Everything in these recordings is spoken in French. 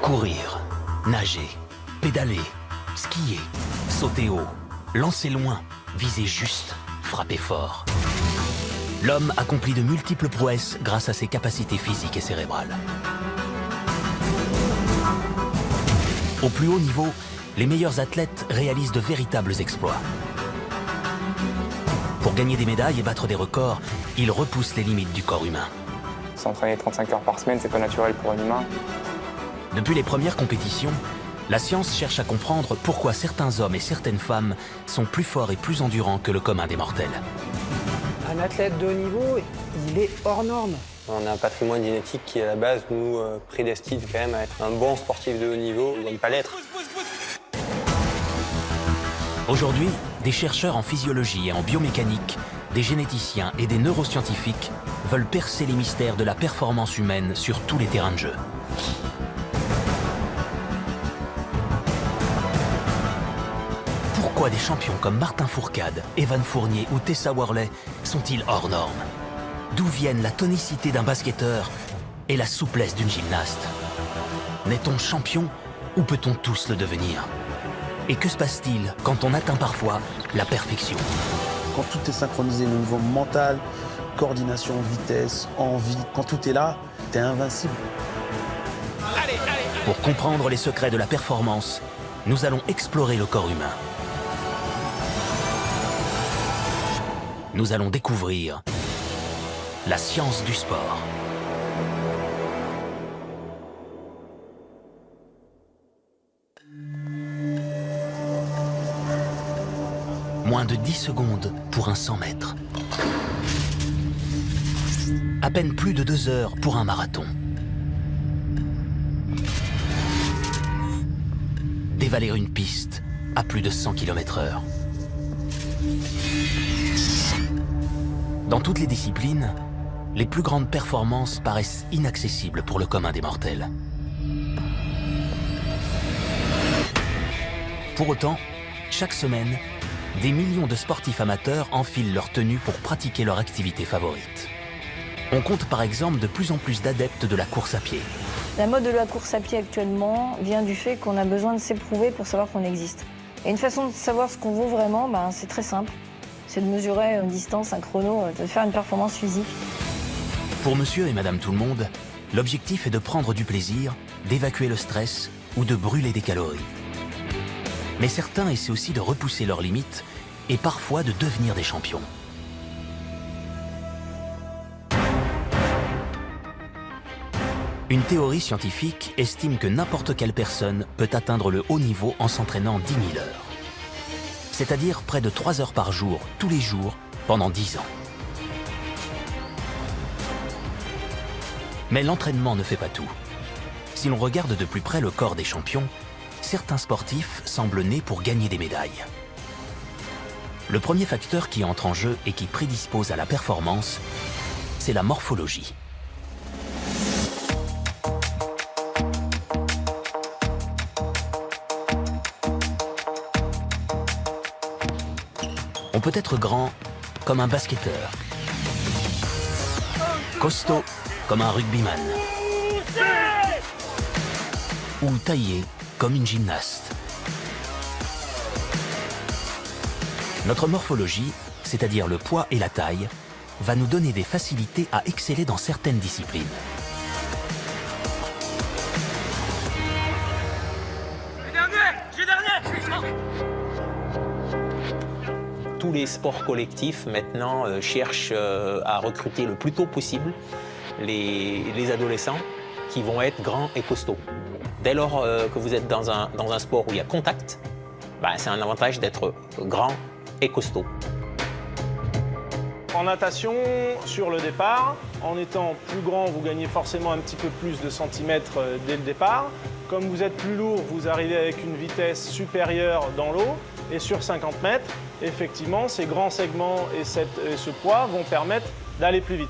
Courir, nager, pédaler, skier, sauter haut, lancer loin, viser juste, frapper fort. L'homme accomplit de multiples prouesses grâce à ses capacités physiques et cérébrales. Au plus haut niveau, les meilleurs athlètes réalisent de véritables exploits. Pour gagner des médailles et battre des records, ils repoussent les limites du corps humain. S'entraîner 35 heures par semaine, c'est pas naturel pour un humain. Depuis les premières compétitions, la science cherche à comprendre pourquoi certains hommes et certaines femmes sont plus forts et plus endurants que le commun des mortels. Un athlète de haut niveau, il est hors norme. On a un patrimoine génétique qui, à la base, nous prédestine quand même à être un bon sportif de haut niveau ou à ne pas l'être. Aujourd'hui, des chercheurs en physiologie et en biomécanique, des généticiens et des neuroscientifiques veulent percer les mystères de la performance humaine sur tous les terrains de jeu. Pourquoi des champions comme Martin Fourcade, Evan Fournier ou Tessa Worley sont-ils hors normes? D'où viennent la tonicité d'un basketteur et la souplesse d'une gymnaste? N'est-on champion ou peut-on tous le devenir? Et que se passe-t-il quand on atteint parfois la perfection? Quand tout est synchronisé au niveau mental, coordination, vitesse, envie, quand tout est là, t'es invincible. Pour comprendre les secrets de la performance, nous allons explorer le corps humain. Nous allons découvrir la science du sport. Moins de 10 secondes pour un 100 mètres. À peine plus de 2 heures pour un marathon. Dévaler une piste à plus de 100 km/h. Dans toutes les disciplines, les plus grandes performances paraissent inaccessibles pour le commun des mortels. Pour autant, chaque semaine, des millions de sportifs amateurs enfilent leur tenue pour pratiquer leur activité favorite. On compte par exemple de plus en plus d'adeptes de la course à pied. La mode de la course à pied actuellement vient du fait qu'on a besoin de s'éprouver pour savoir qu'on existe. Et une façon de savoir ce qu'on vaut vraiment, c'est très simple. C'est de mesurer une distance, un chrono, de faire une performance physique. Pour monsieur et madame tout le monde, l'objectif est de prendre du plaisir, d'évacuer le stress ou de brûler des calories. Mais certains essaient aussi de repousser leurs limites et parfois de devenir des champions. Une théorie scientifique estime que n'importe quelle personne peut atteindre le haut niveau en s'entraînant 10 000 heures. C'est-à-dire près de 3 heures par jour, tous les jours, pendant 10 ans. Mais l'entraînement ne fait pas tout. Si l'on regarde de plus près le corps des champions, certains sportifs semblent nés pour gagner des médailles. Le premier facteur qui entre en jeu et qui prédispose à la performance, c'est la morphologie. On peut être grand comme un basketteur, costaud comme un rugbyman, ou taillé comme une gymnaste. Notre morphologie, c'est-à-dire le poids et la taille, va nous donner des facilités à exceller dans certaines disciplines. Tous les sports collectifs maintenant cherchent à recruter le plus tôt possible les adolescents qui vont être grands et costauds. Dès lors que vous êtes dans un sport où il y a contact, c'est un avantage d'être grand et costaud. En natation, sur le départ, en étant plus grand, vous gagnez forcément un petit peu plus de centimètres dès le départ. Comme vous êtes plus lourd, vous arrivez avec une vitesse supérieure dans l'eau. Et sur 50 mètres, effectivement, ces grands segments et ce poids vont permettre d'aller plus vite.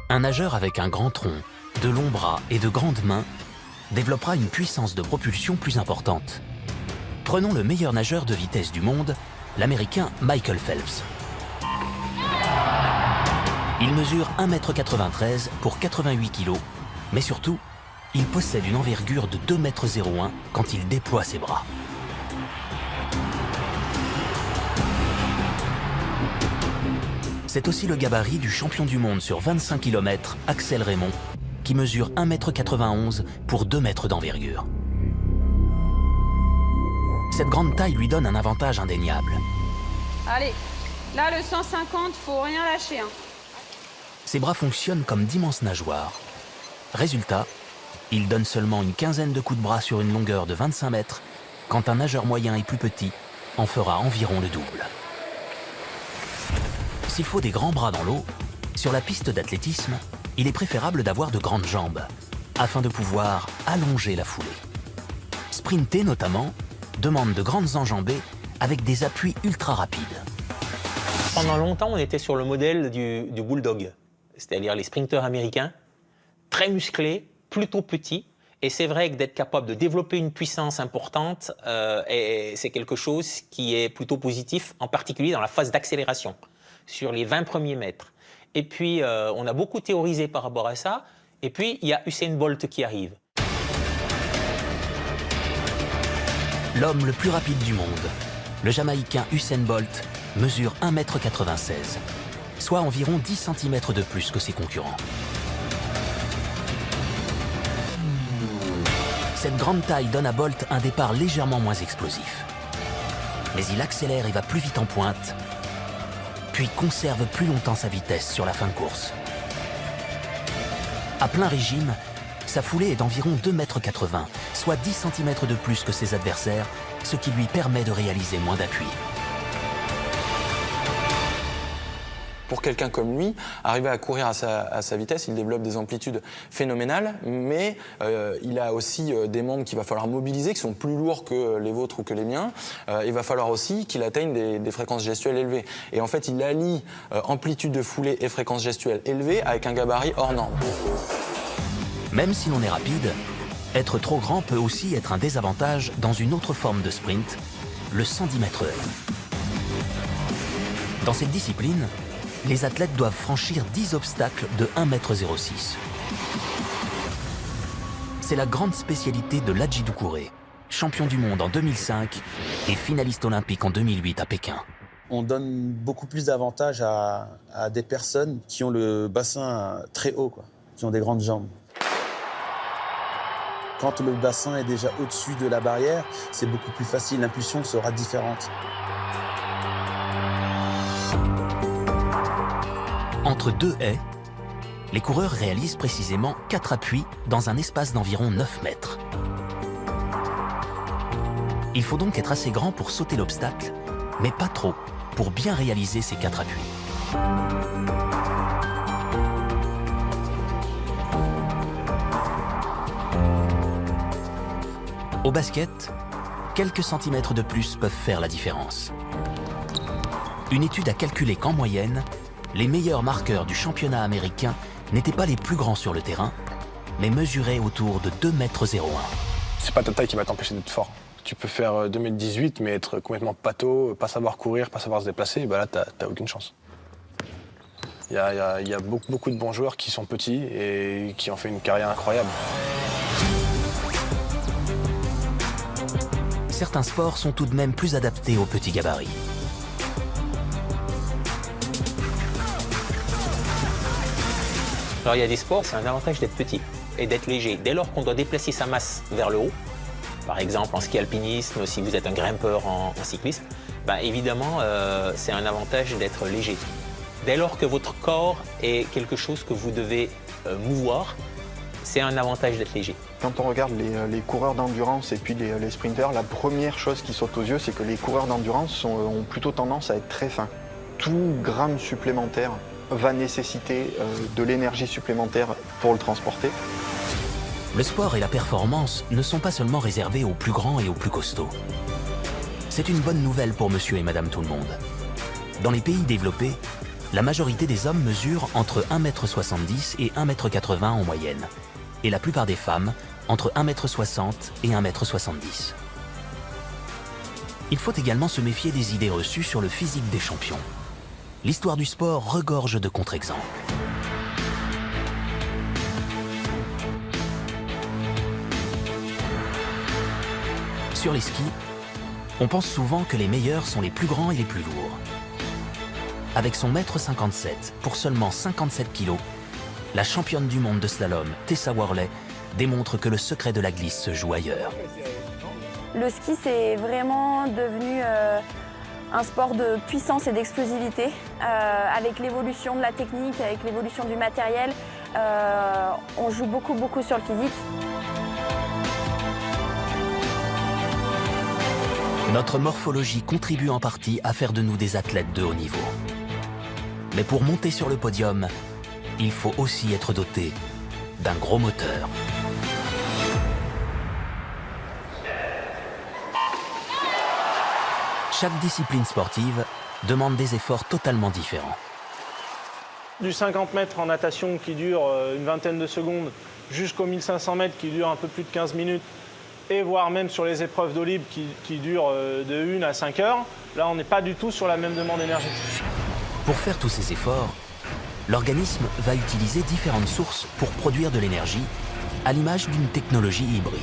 Un nageur avec un grand tronc, de longs bras et de grandes mains développera une puissance de propulsion plus importante. Prenons le meilleur nageur de vitesse du monde, l'Américain Michael Phelps. Il mesure 1,93 m pour 88 kg, mais surtout, il possède une envergure de 2,01 m quand il déploie ses bras. C'est aussi le gabarit du champion du monde sur 25 km, Axel Raymond, qui mesure 1,91 m pour 2 mètres d'envergure. Cette grande taille lui donne un avantage indéniable. Allez, là le 150, faut rien lâcher. Hein. Ses bras fonctionnent comme d'immenses nageoires. Résultat, il donne seulement une quinzaine de coups de bras sur une longueur de 25 mètres, quand un nageur moyen et plus petit en fera environ le double. S'il faut des grands bras dans l'eau, sur la piste d'athlétisme, il est préférable d'avoir de grandes jambes, afin de pouvoir allonger la foulée. Sprinter notamment demande de grandes enjambées avec des appuis ultra rapides. Pendant longtemps, on était sur le modèle du bulldog, c'est-à-dire les sprinteurs américains, très musclés, plutôt petits. Et c'est vrai que d'être capable de développer une puissance importante, c'est quelque chose qui est plutôt positif, en particulier dans la phase d'accélération, sur les 20 premiers mètres. Et puis, on a beaucoup théorisé par rapport à ça. Et puis, il y a Usain Bolt qui arrive. L'homme le plus rapide du monde, le Jamaïcain Usain Bolt, mesure 1,96 m, soit environ 10 cm de plus que ses concurrents. Cette grande taille donne à Bolt un départ légèrement moins explosif. Mais il accélère et va plus vite en pointe, puis conserve plus longtemps sa vitesse sur la fin de course. À plein régime, sa foulée est d'environ 2,80 m, soit 10 cm de plus que ses adversaires, ce qui lui permet de réaliser moins d'appui. Pour quelqu'un comme lui, arriver à courir à sa vitesse, il développe des amplitudes phénoménales, mais il a aussi des membres qu'il va falloir mobiliser, qui sont plus lourds que les vôtres ou que les miens. Il va falloir aussi qu'il atteigne des fréquences gestuelles élevées. Et en fait, il allie amplitude de foulée et fréquences gestuelles élevées avec un gabarit hors norme. Même si l'on est rapide, être trop grand peut aussi être un désavantage dans une autre forme de sprint, le 110 m/h. Dans cette discipline, les athlètes doivent franchir 10 obstacles de 1,06 m. C'est la grande spécialité de Ladji Doucouré, champion du monde en 2005 et finaliste olympique en 2008 à Pékin. On donne beaucoup plus d'avantages à des personnes qui ont le bassin très haut, qui ont des grandes jambes. Quand le bassin est déjà au-dessus de la barrière, c'est beaucoup plus facile, l'impulsion sera différente. Entre deux haies, les coureurs réalisent précisément 4 appuis dans un espace d'environ 9 mètres. Il faut donc être assez grand pour sauter l'obstacle, mais pas trop, pour bien réaliser ces 4 appuis. Au basket, quelques centimètres de plus peuvent faire la différence. Une étude a calculé qu'en moyenne, les meilleurs marqueurs du championnat américain n'étaient pas les plus grands sur le terrain, mais mesuraient autour de 2,01 m. C'est pas ta taille qui va t'empêcher d'être fort. Tu peux faire 2,18 m, mais être complètement pâteau, pas savoir courir, pas savoir se déplacer, bah là, t'as aucune chance. Il y a beaucoup de bons joueurs qui sont petits et qui ont fait une carrière incroyable. Certains sports sont tout de même plus adaptés aux petits gabarits. Alors il y a des sports, c'est un avantage d'être petit et d'être léger. Dès lors qu'on doit déplacer sa masse vers le haut, par exemple en ski alpinisme, si vous êtes un grimpeur en cyclisme, bah évidemment c'est un avantage d'être léger. Dès lors que votre corps est quelque chose que vous devez mouvoir, c'est un avantage d'être léger. Quand on regarde les coureurs d'endurance et puis les sprinteurs, la première chose qui saute aux yeux, c'est que les coureurs d'endurance ont plutôt tendance à être très fins. Tout gramme supplémentaire va nécessiter de l'énergie supplémentaire pour le transporter. Le sport et la performance ne sont pas seulement réservés aux plus grands et aux plus costauds. C'est une bonne nouvelle pour monsieur et madame tout le monde. Dans les pays développés, la majorité des hommes mesurent entre 1,70 m et 1,80 m en moyenne, et la plupart des femmes entre 1,60 m et 1,70 m. Il faut également se méfier des idées reçues sur le physique des champions. L'histoire du sport regorge de contre-exemples. Sur les skis, on pense souvent que les meilleurs sont les plus grands et les plus lourds. Avec son 1,57 m pour seulement 57 kg, la championne du monde de slalom, Tessa Worley, démontre que le secret de la glisse se joue ailleurs. Le ski, c'est vraiment devenu un sport de puissance et d'explosivité. Avec l'évolution de la technique, avec l'évolution du matériel, on joue beaucoup sur le physique. Notre morphologie contribue en partie à faire de nous des athlètes de haut niveau. Mais pour monter sur le podium, il faut aussi être doté d'un gros moteur. Chaque discipline sportive demande des efforts totalement différents. Du 50 mètres en natation qui dure une vingtaine de secondes jusqu'aux 1500 mètres qui dure un peu plus de 15 minutes et voire même sur les épreuves d'eau libre qui durent de 1 à 5 heures, là on n'est pas du tout sur la même demande énergétique. Pour faire tous ces efforts, l'organisme va utiliser différentes sources pour produire de l'énergie, à l'image d'une technologie hybride.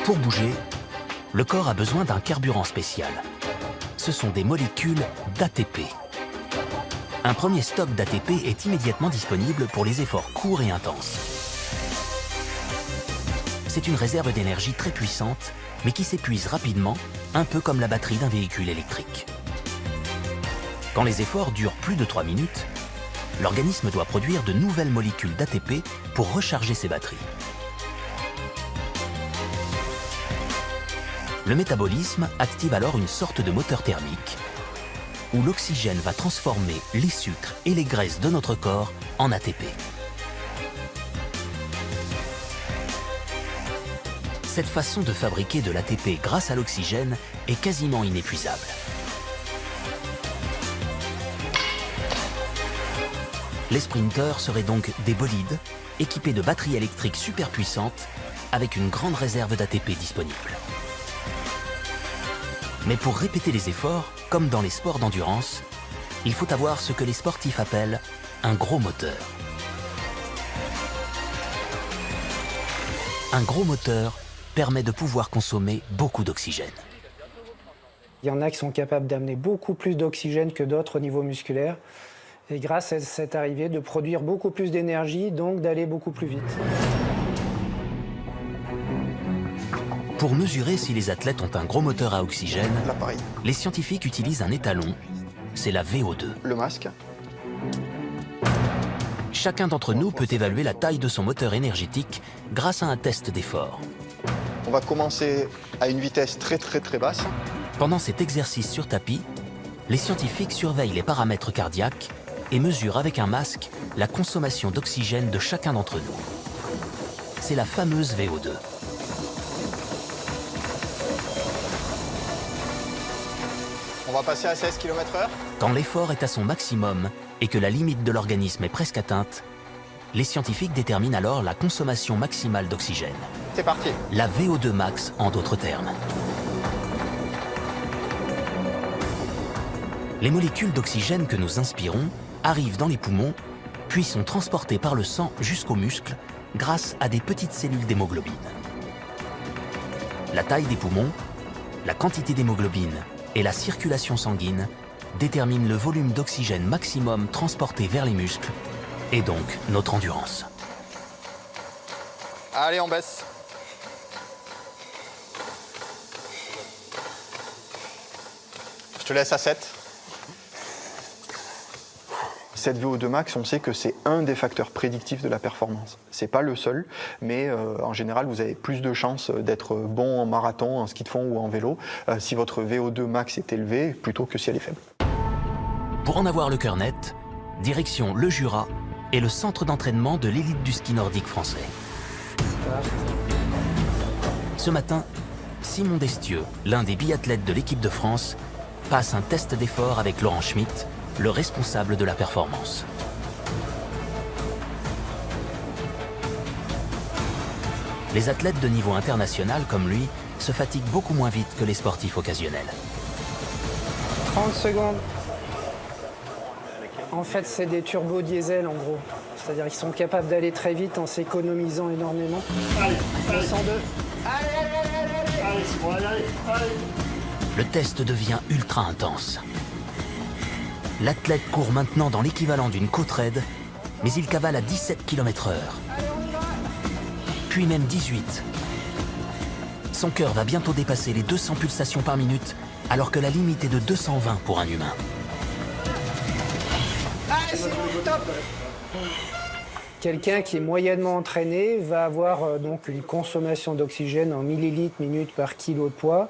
Pour bouger, le corps a besoin d'un carburant spécial. Ce sont des molécules d'ATP. Un premier stock d'ATP est immédiatement disponible pour les efforts courts et intenses. C'est une réserve d'énergie très puissante, mais qui s'épuise rapidement, un peu comme la batterie d'un véhicule électrique. Quand les efforts durent plus de 3 minutes, l'organisme doit produire de nouvelles molécules d'ATP pour recharger ses batteries. Le métabolisme active alors une sorte de moteur thermique où l'oxygène va transformer les sucres et les graisses de notre corps en ATP. Cette façon de fabriquer de l'ATP grâce à l'oxygène est quasiment inépuisable. Les sprinteurs seraient donc des bolides équipés de batteries électriques super puissantes avec une grande réserve d'ATP disponible. Mais pour répéter les efforts, comme dans les sports d'endurance, il faut avoir ce que les sportifs appellent un gros moteur. Un gros moteur permet de pouvoir consommer beaucoup d'oxygène. Il y en a qui sont capables d'amener beaucoup plus d'oxygène que d'autres au niveau musculaire. Et grâce à cette arrivée, de produire beaucoup plus d'énergie, donc d'aller beaucoup plus vite. Pour mesurer si les athlètes ont un gros moteur à oxygène, les scientifiques utilisent un étalon, c'est la VO2. Le masque. Chacun d'entre nous peut évaluer la taille de son moteur énergétique grâce à un test d'effort. On va commencer à une vitesse très basse. Pendant cet exercice sur tapis, les scientifiques surveillent les paramètres cardiaques et mesurent avec un masque la consommation d'oxygène de chacun d'entre nous. C'est la fameuse VO2. On va passer à 16 km/h. Quand l'effort est à son maximum et que la limite de l'organisme est presque atteinte, les scientifiques déterminent alors la consommation maximale d'oxygène. C'est parti. La VO2 max en d'autres termes. Les molécules d'oxygène que nous inspirons arrivent dans les poumons, puis sont transportées par le sang jusqu'aux muscles grâce à des petites cellules d'hémoglobine. La taille des poumons, la quantité d'hémoglobine et la circulation sanguine déterminent le volume d'oxygène maximum transporté vers les muscles et donc notre endurance. Allez, on baisse. Je te laisse à 7. Cette VO2 max, on sait que c'est un des facteurs prédictifs de la performance. C'est pas le seul, mais en général, vous avez plus de chances d'être bon en marathon, en ski de fond ou en vélo, si votre VO2 max est élevé, plutôt que si elle est faible. Pour en avoir le cœur net, direction le Jura et le centre d'entraînement de l'élite du ski nordique français. Ce matin, Simon Destieux, l'un des biathlètes de l'équipe de France, passe un test d'effort avec Laurent Schmitt, le responsable de la performance. Les athlètes de niveau international comme lui se fatiguent beaucoup moins vite que les sportifs occasionnels. 30 secondes. En fait, c'est des turbodiesels en gros. C'est-à-dire qu'ils sont capables d'aller très vite en s'économisant énormément. Allez, 202. Allez, c'est bon, allez. Le test devient ultra intense. L'athlète court maintenant dans l'équivalent d'une côte raide, mais il cavale à 17 km/h. Puis même 18. Son cœur va bientôt dépasser les 200 pulsations par minute, alors que la limite est de 220 pour un humain. Allez, c'est bon, top. Quelqu'un qui est moyennement entraîné va avoir donc une consommation d'oxygène en millilitres minute par kilo de poids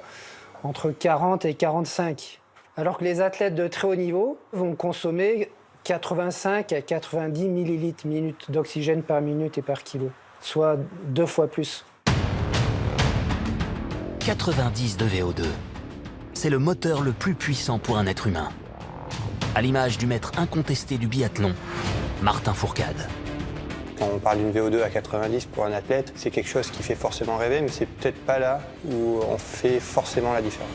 entre 40 et 45. Alors que les athlètes de très haut niveau vont consommer 85 à 90 millilitres minute d'oxygène par minute et par kilo, soit 2 fois plus. 90 de VO2. C'est le moteur le plus puissant pour un être humain. À l'image du maître incontesté du biathlon, Martin Fourcade. Quand on parle d'une VO2 à 90 pour un athlète, c'est quelque chose qui fait forcément rêver, mais c'est peut-être pas là où on fait forcément la différence.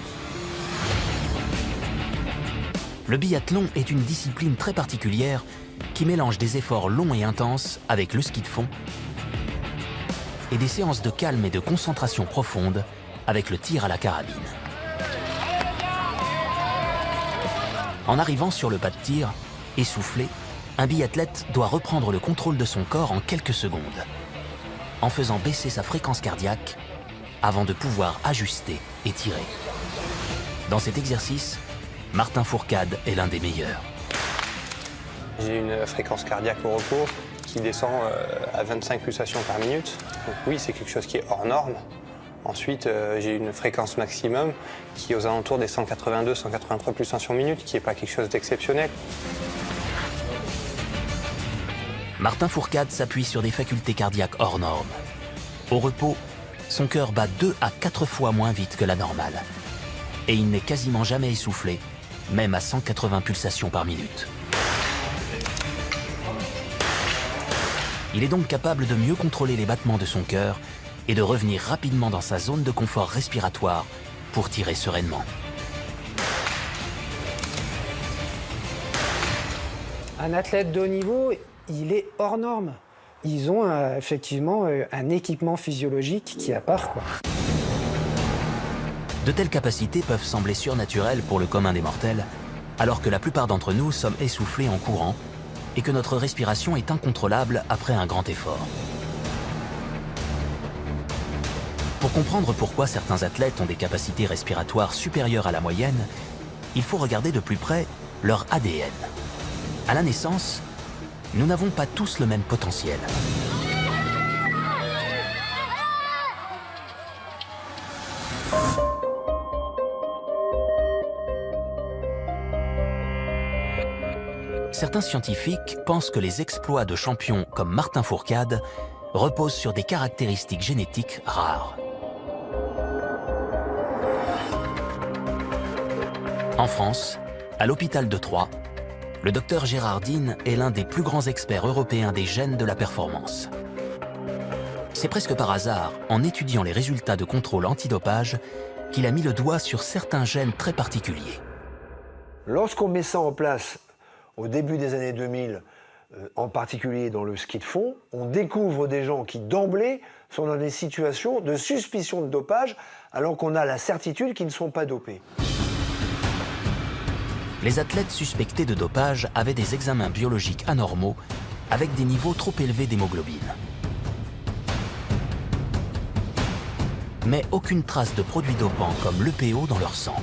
Le biathlon est une discipline très particulière qui mélange des efforts longs et intenses avec le ski de fond et des séances de calme et de concentration profonde avec le tir à la carabine. En arrivant sur le pas de tir, essoufflé, un biathlète doit reprendre le contrôle de son corps en quelques secondes, en faisant baisser sa fréquence cardiaque avant de pouvoir ajuster et tirer. Dans cet exercice, Martin Fourcade est l'un des meilleurs. J'ai une fréquence cardiaque au repos qui descend à 25 pulsations par minute. Donc oui, c'est quelque chose qui est hors norme. Ensuite, j'ai une fréquence maximum qui est aux alentours des 182-183 pulsations minute, qui n'est pas quelque chose d'exceptionnel. Martin Fourcade s'appuie sur des facultés cardiaques hors normes. Au repos, son cœur bat 2 à 4 fois moins vite que la normale. Et il n'est quasiment jamais essoufflé, même à 180 pulsations par minute. Il est donc capable de mieux contrôler les battements de son cœur et de revenir rapidement dans sa zone de confort respiratoire pour tirer sereinement. Un athlète de haut niveau, il est hors norme. Ils ont effectivement un équipement physiologique qui est à part, quoi. De telles capacités peuvent sembler surnaturelles pour le commun des mortels, alors que la plupart d'entre nous sommes essoufflés en courant et que notre respiration est incontrôlable après un grand effort. Pour comprendre pourquoi certains athlètes ont des capacités respiratoires supérieures à la moyenne, il faut regarder de plus près leur ADN. À la naissance, nous n'avons pas tous le même potentiel. Certains scientifiques pensent que les exploits de champions comme Martin Fourcade reposent sur des caractéristiques génétiques rares. En France, à l'hôpital de Troyes, le docteur Gérard Dine est l'un des plus grands experts européens des gènes de la performance. C'est presque par hasard, en étudiant les résultats de contrôle antidopage, qu'il a mis le doigt sur certains gènes très particuliers. Lorsqu'on met ça en place au début des années 2000, en particulier dans le ski de fond, on découvre des gens qui d'emblée sont dans des situations de suspicion de dopage, alors qu'on a la certitude qu'ils ne sont pas dopés. Les athlètes suspectés de dopage avaient des examens biologiques anormaux avec des niveaux trop élevés d'hémoglobine. Mais aucune trace de produits dopants comme l'EPO dans leur sang.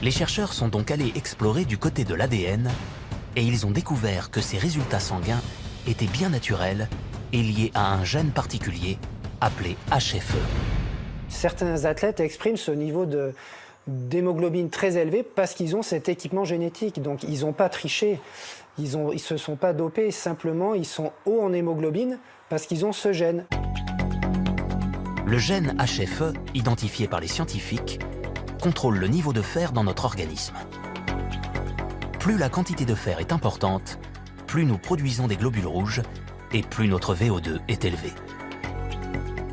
Les chercheurs sont donc allés explorer du côté de l'ADN et ils ont découvert que ces résultats sanguins étaient bien naturels et liés à un gène particulier appelé HFE. Certains athlètes expriment ce niveau d'hémoglobine très élevé parce qu'ils ont cet équipement génétique. Donc ils n'ont pas triché, ils se sont pas dopés, simplement ils sont hauts en hémoglobine parce qu'ils ont ce gène. Le gène HFE, identifié par les scientifiques, contrôle le niveau de fer dans notre organisme. Plus la quantité de fer est importante, plus nous produisons des globules rouges et plus notre VO2 est élevé.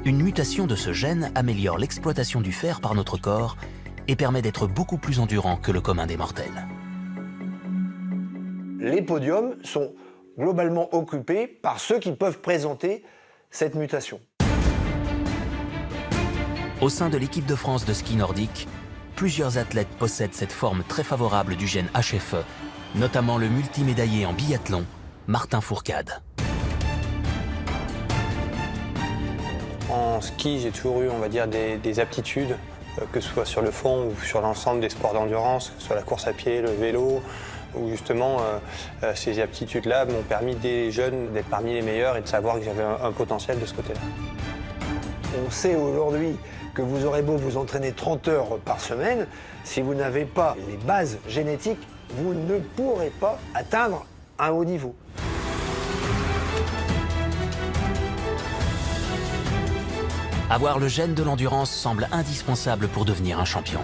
Une mutation de ce gène améliore l'exploitation du fer par notre corps et permet d'être beaucoup plus endurant que le commun des mortels. Les podiums sont globalement occupés par ceux qui peuvent présenter cette mutation. Au sein de l'équipe de France de ski nordique, plusieurs athlètes possèdent cette forme très favorable du gène HFE, notamment le multimédaillé en biathlon, Martin Fourcade. En ski, j'ai toujours eu, on va dire, des aptitudes, que ce soit sur le fond ou sur l'ensemble des sports d'endurance, que ce soit la course à pied, le vélo, où justement ces aptitudes-là m'ont permis dès jeune d'être parmi les meilleurs et de savoir que j'avais un potentiel de ce côté-là. On sait aujourd'hui que vous aurez beau vous entraîner 30 heures par semaine, si vous n'avez pas les bases génétiques, vous ne pourrez pas atteindre un haut niveau. Avoir le gène de l'endurance semble indispensable pour devenir un champion.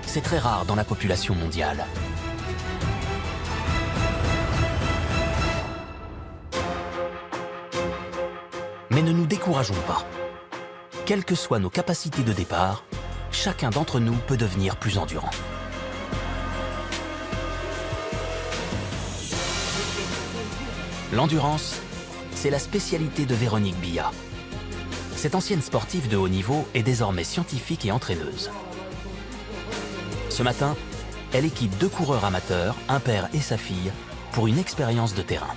C'est très rare dans la population mondiale. Mais ne nous décourageons pas. Quelles que soient nos capacités de départ, chacun d'entre nous peut devenir plus endurant. L'endurance, c'est la spécialité de Véronique Billat. Cette ancienne sportive de haut niveau est désormais scientifique et entraîneuse. Ce matin, elle équipe 2 coureurs amateurs, un père et sa fille, pour une expérience de terrain.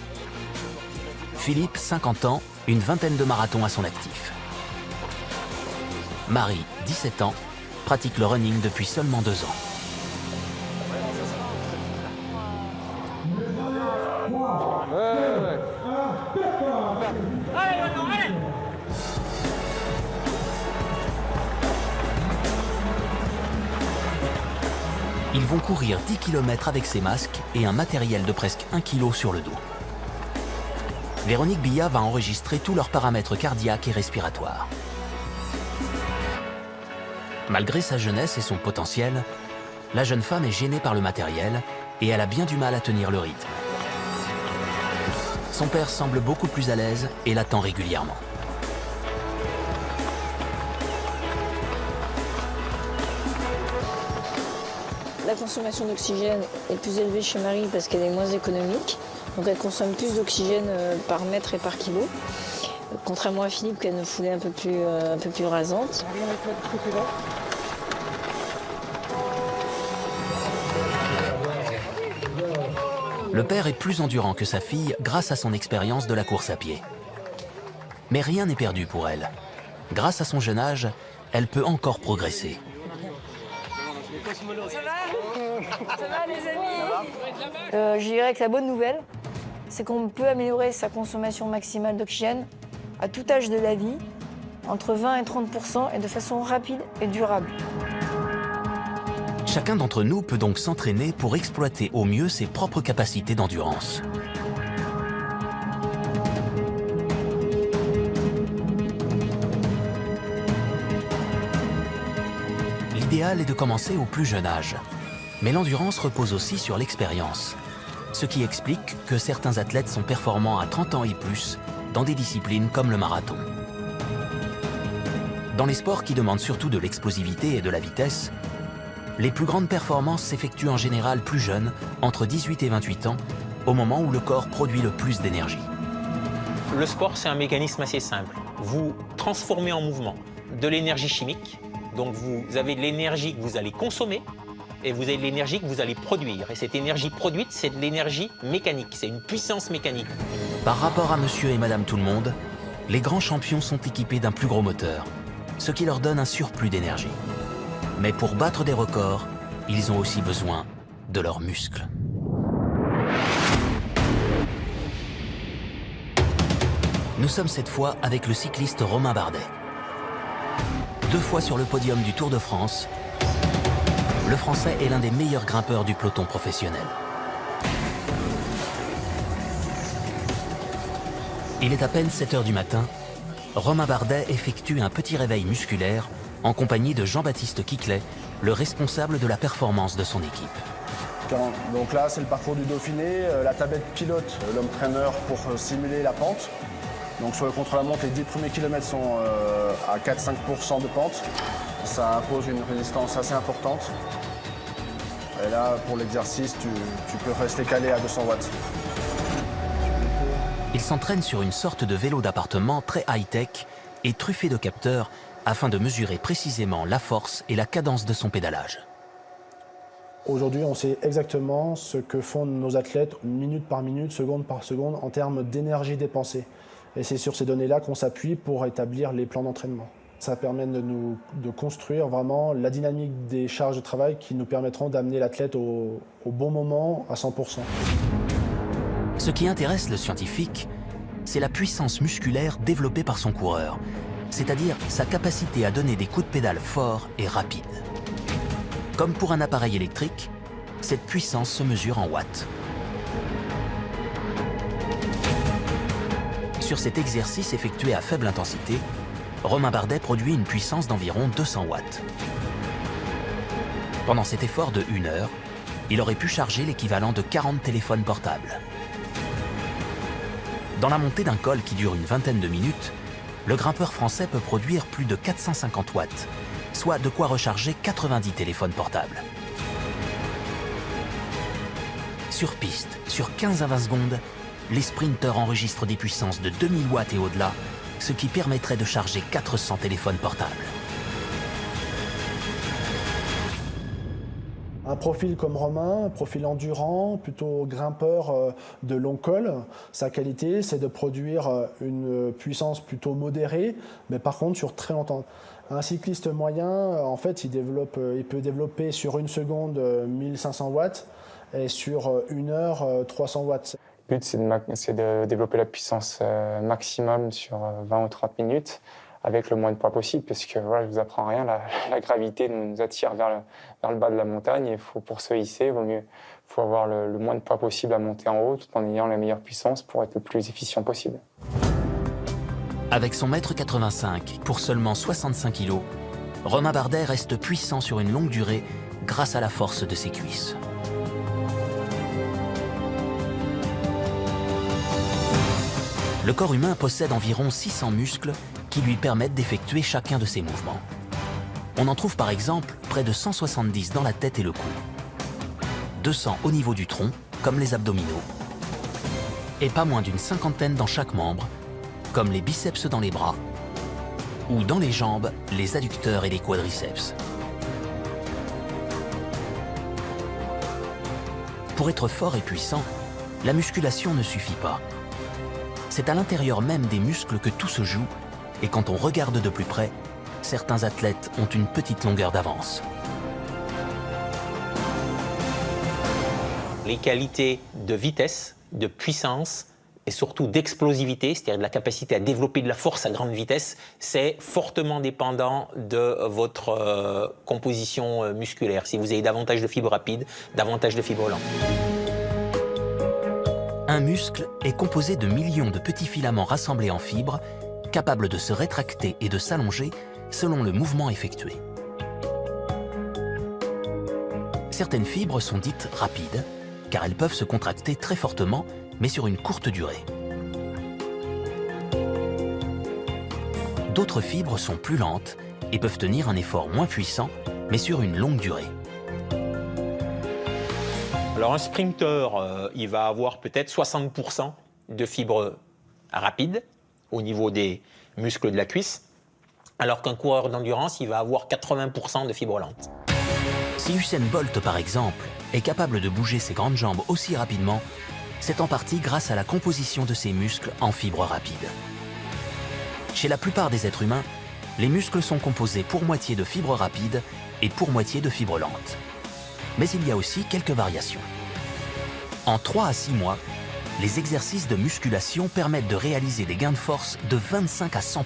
Philippe, 50 ans, une vingtaine de marathons à son actif. Marie, 17 ans, pratique le running depuis seulement 2 ans. Ils vont courir 10 km avec ces masques et un matériel de presque 1 kg sur le dos. Véronique Billat va enregistrer tous leurs paramètres cardiaques et respiratoires. Malgré sa jeunesse et son potentiel, la jeune femme est gênée par le matériel et elle a bien du mal à tenir le rythme. Son père semble beaucoup plus à l'aise et l'attend régulièrement. La consommation d'oxygène est plus élevée chez Marie parce qu'elle est moins économique. Donc elle consomme plus d'oxygène par mètre et par kilo. Contrairement à Philippe qui a une foulée un peu plus rasante. Le père est plus endurant que sa fille grâce à son expérience de la course à pied. Mais rien n'est perdu pour elle. Grâce à son jeune âge, elle peut encore progresser. Ça va les amis Je dirais que la bonne nouvelle, c'est qu'on peut améliorer sa consommation maximale d'oxygène à tout âge de la vie, entre 20 et 30% et de façon rapide et durable. Chacun d'entre nous peut donc s'entraîner pour exploiter au mieux ses propres capacités d'endurance. L'idéal est de commencer au plus jeune âge. Mais l'endurance repose aussi sur l'expérience. Ce qui explique que certains athlètes sont performants à 30 ans et plus dans des disciplines comme le marathon. Dans les sports qui demandent surtout de l'explosivité et de la vitesse, les plus grandes performances s'effectuent en général plus jeunes, entre 18 et 28 ans, au moment où le corps produit le plus d'énergie. Le sport, c'est un mécanisme assez simple. Vous transformez en mouvement de l'énergie chimique, donc vous avez de l'énergie que vous allez consommer, et vous avez de l'énergie que vous allez produire. Et cette énergie produite, c'est de l'énergie mécanique, c'est une puissance mécanique. Par rapport à monsieur et madame tout le monde, les grands champions sont équipés d'un plus gros moteur, ce qui leur donne un surplus d'énergie. Mais pour battre des records, ils ont aussi besoin de leurs muscles. Nous sommes cette fois avec le cycliste Romain Bardet. 2 fois sur le podium du Tour de France, le Français est l'un des meilleurs grimpeurs du peloton professionnel. Il est à peine 7 h du matin. Romain Bardet effectue un petit réveil musculaire en compagnie de Jean-Baptiste Quiclet, le responsable de la performance de son équipe. Donc là, c'est le parcours du Dauphiné, la tablette pilote, l'homme traîneur pour simuler la pente. Donc sur le contre-la-montre, les 10 premiers kilomètres sont à 4-5% de pente. Ça impose une résistance assez importante. Et là, pour l'exercice, tu peux rester calé à 200 watts. Il s'entraîne sur une sorte de vélo d'appartement très high-tech et truffé de capteurs afin de mesurer précisément la force et la cadence de son pédalage. Aujourd'hui, on sait exactement ce que font nos athlètes minute par minute, seconde par seconde, en termes d'énergie dépensée. Et c'est sur ces données-là qu'on s'appuie pour établir les plans d'entraînement. Ça permet de construire vraiment la dynamique des charges de travail qui nous permettront d'amener l'athlète au bon moment à 100%. Ce qui intéresse le scientifique, c'est la puissance musculaire développée par son coureur, c'est-à-dire sa capacité à donner des coups de pédale forts et rapides. Comme pour un appareil électrique, cette puissance se mesure en watts. Sur cet exercice effectué à faible intensité, Romain Bardet produit une puissance d'environ 200 watts. Pendant cet effort de 1 heure, il aurait pu charger l'équivalent de 40 téléphones portables. Dans la montée d'un col qui dure une vingtaine de minutes, le grimpeur français peut produire plus de 450 watts, soit de quoi recharger 90 téléphones portables. Sur piste, sur 15 à 20 secondes, les sprinteurs enregistrent des puissances de 2000 watts et au-delà, ce qui permettrait de charger 400 téléphones portables. Un profil comme Romain, un profil endurant, plutôt grimpeur de long col, sa qualité, c'est de produire une puissance plutôt modérée, mais par contre sur très longtemps. Un cycliste moyen, en fait, il peut développer sur 1 seconde 1500 watts et sur 1 heure 300 watts. Le but, c'est de développer la puissance maximum sur 20 ou 30 minutes avec le moins de poids possible, parce que voilà, je ne vous apprends rien, la gravité nous attire vers le bas de la montagne, et pour se hisser, il faut avoir le moins de poids possible à monter en haut, tout en ayant la meilleure puissance pour être le plus efficient possible. Avec son 1,85 m pour seulement 65 kg, Romain Bardet reste puissant sur une longue durée grâce à la force de ses cuisses. Le corps humain possède environ 600 muscles qui lui permettent d'effectuer chacun de ces mouvements. On en trouve par exemple près de 170 dans la tête et le cou, 200 au niveau du tronc, comme les abdominaux, et pas moins d'une cinquantaine dans chaque membre, comme les biceps dans les bras, ou dans les jambes, les adducteurs et les quadriceps. Pour être fort et puissant, la musculation ne suffit pas. C'est à l'intérieur même des muscles que tout se joue, et quand on regarde de plus près, certains athlètes ont une petite longueur d'avance. Les qualités de vitesse, de puissance et surtout d'explosivité, c'est-à-dire de la capacité à développer de la force à grande vitesse, c'est fortement dépendant de votre composition musculaire. Si vous avez davantage de fibres rapides, davantage de fibres lentes. Un muscle est composé de millions de petits filaments rassemblés en fibres, capables de se rétracter et de s'allonger selon le mouvement effectué. Certaines fibres sont dites rapides, car elles peuvent se contracter très fortement, mais sur une courte durée. D'autres fibres sont plus lentes et peuvent tenir un effort moins puissant, mais sur une longue durée. Alors un sprinter, il va avoir peut-être 60% de fibres rapides au niveau des muscles de la cuisse, alors qu'un coureur d'endurance, il va avoir 80% de fibres lentes. Si Usain Bolt, par exemple, est capable de bouger ses grandes jambes aussi rapidement, c'est en partie grâce à la composition de ses muscles en fibres rapides. Chez la plupart des êtres humains, les muscles sont composés pour moitié de fibres rapides et pour moitié de fibres lentes. Mais il y a aussi quelques variations. En 3 à 6 mois, les exercices de musculation permettent de réaliser des gains de force de 25 à 100%.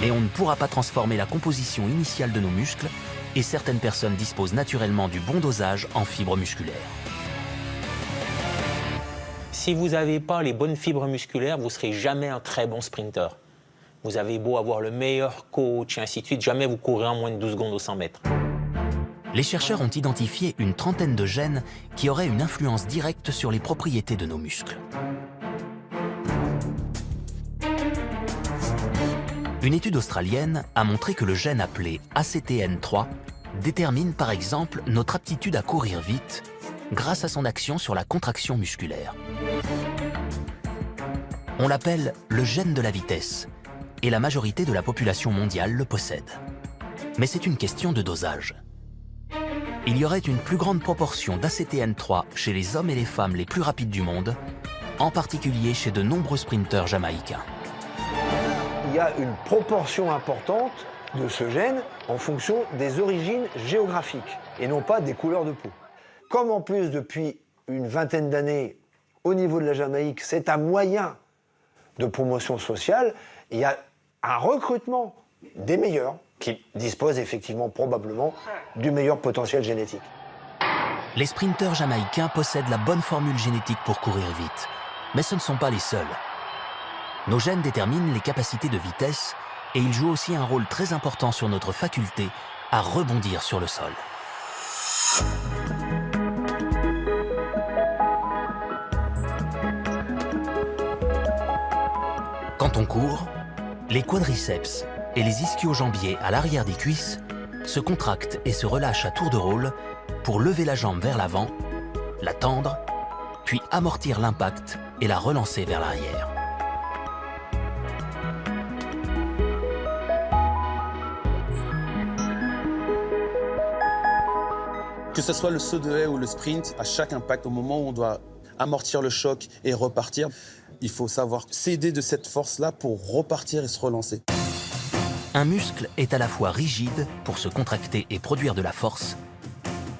Mais on ne pourra pas transformer la composition initiale de nos muscles et certaines personnes disposent naturellement du bon dosage en fibres musculaires. Si vous n'avez pas les bonnes fibres musculaires, vous ne serez jamais un très bon sprinter. Vous avez beau avoir le meilleur coach et ainsi de suite, jamais vous courez en moins de 12 secondes aux 100 mètres. Les chercheurs ont identifié une trentaine de gènes qui auraient une influence directe sur les propriétés de nos muscles. Une étude australienne a montré que le gène appelé ACTN3 détermine par exemple notre aptitude à courir vite grâce à son action sur la contraction musculaire. On l'appelle le gène de la vitesse et la majorité de la population mondiale le possède. Mais c'est une question de dosage. Il y aurait une plus grande proportion d'ACTN3 chez les hommes et les femmes les plus rapides du monde, en particulier chez de nombreux sprinteurs jamaïcains. Il y a une proportion importante de ce gène en fonction des origines géographiques et non pas des couleurs de peau. Comme en plus depuis une vingtaine d'années, au niveau de la Jamaïque, c'est un moyen de promotion sociale, il y a un recrutement des meilleurs qui disposent effectivement probablement du meilleur potentiel génétique. Les sprinteurs jamaïcains possèdent la bonne formule génétique pour courir vite, mais ce ne sont pas les seuls. Nos gènes déterminent les capacités de vitesse et ils jouent aussi un rôle très important sur notre faculté à rebondir sur le sol. Quand on court, les quadriceps et les ischio-jambiers à l'arrière des cuisses se contractent et se relâchent à tour de rôle pour lever la jambe vers l'avant, la tendre, puis amortir l'impact et la relancer vers l'arrière. Que ce soit le saut de haie ou le sprint, à chaque impact, au moment où on doit amortir le choc et repartir, il faut savoir s'aider de cette force-là pour repartir et se relancer. Un muscle est à la fois rigide pour se contracter et produire de la force,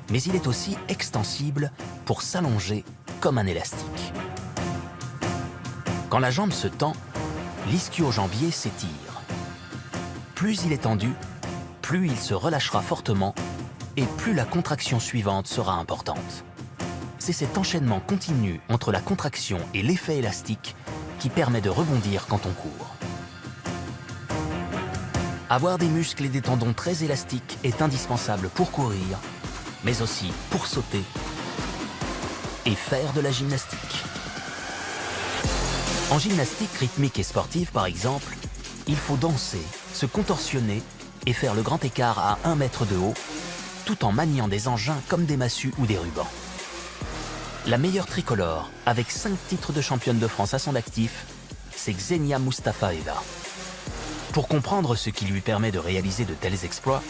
mais il est aussi extensible pour s'allonger comme un élastique. Quand la jambe se tend, l'ischio-jambier s'étire. Plus il est tendu, plus il se relâchera fortement et plus la contraction suivante sera importante. C'est cet enchaînement continu entre la contraction et l'effet élastique qui permet de rebondir quand on court. Avoir des muscles et des tendons très élastiques est indispensable pour courir, mais aussi pour sauter et faire de la gymnastique. En gymnastique rythmique et sportive, par exemple, il faut danser, se contorsionner et faire le grand écart à 1 mètre de haut, tout en maniant des engins comme des massues ou des rubans. La meilleure tricolore, avec 5 titres de championne de France à son actif, c'est Xenia Mustafaeva. Pour comprendre ce qui lui permet de réaliser de tels exploits,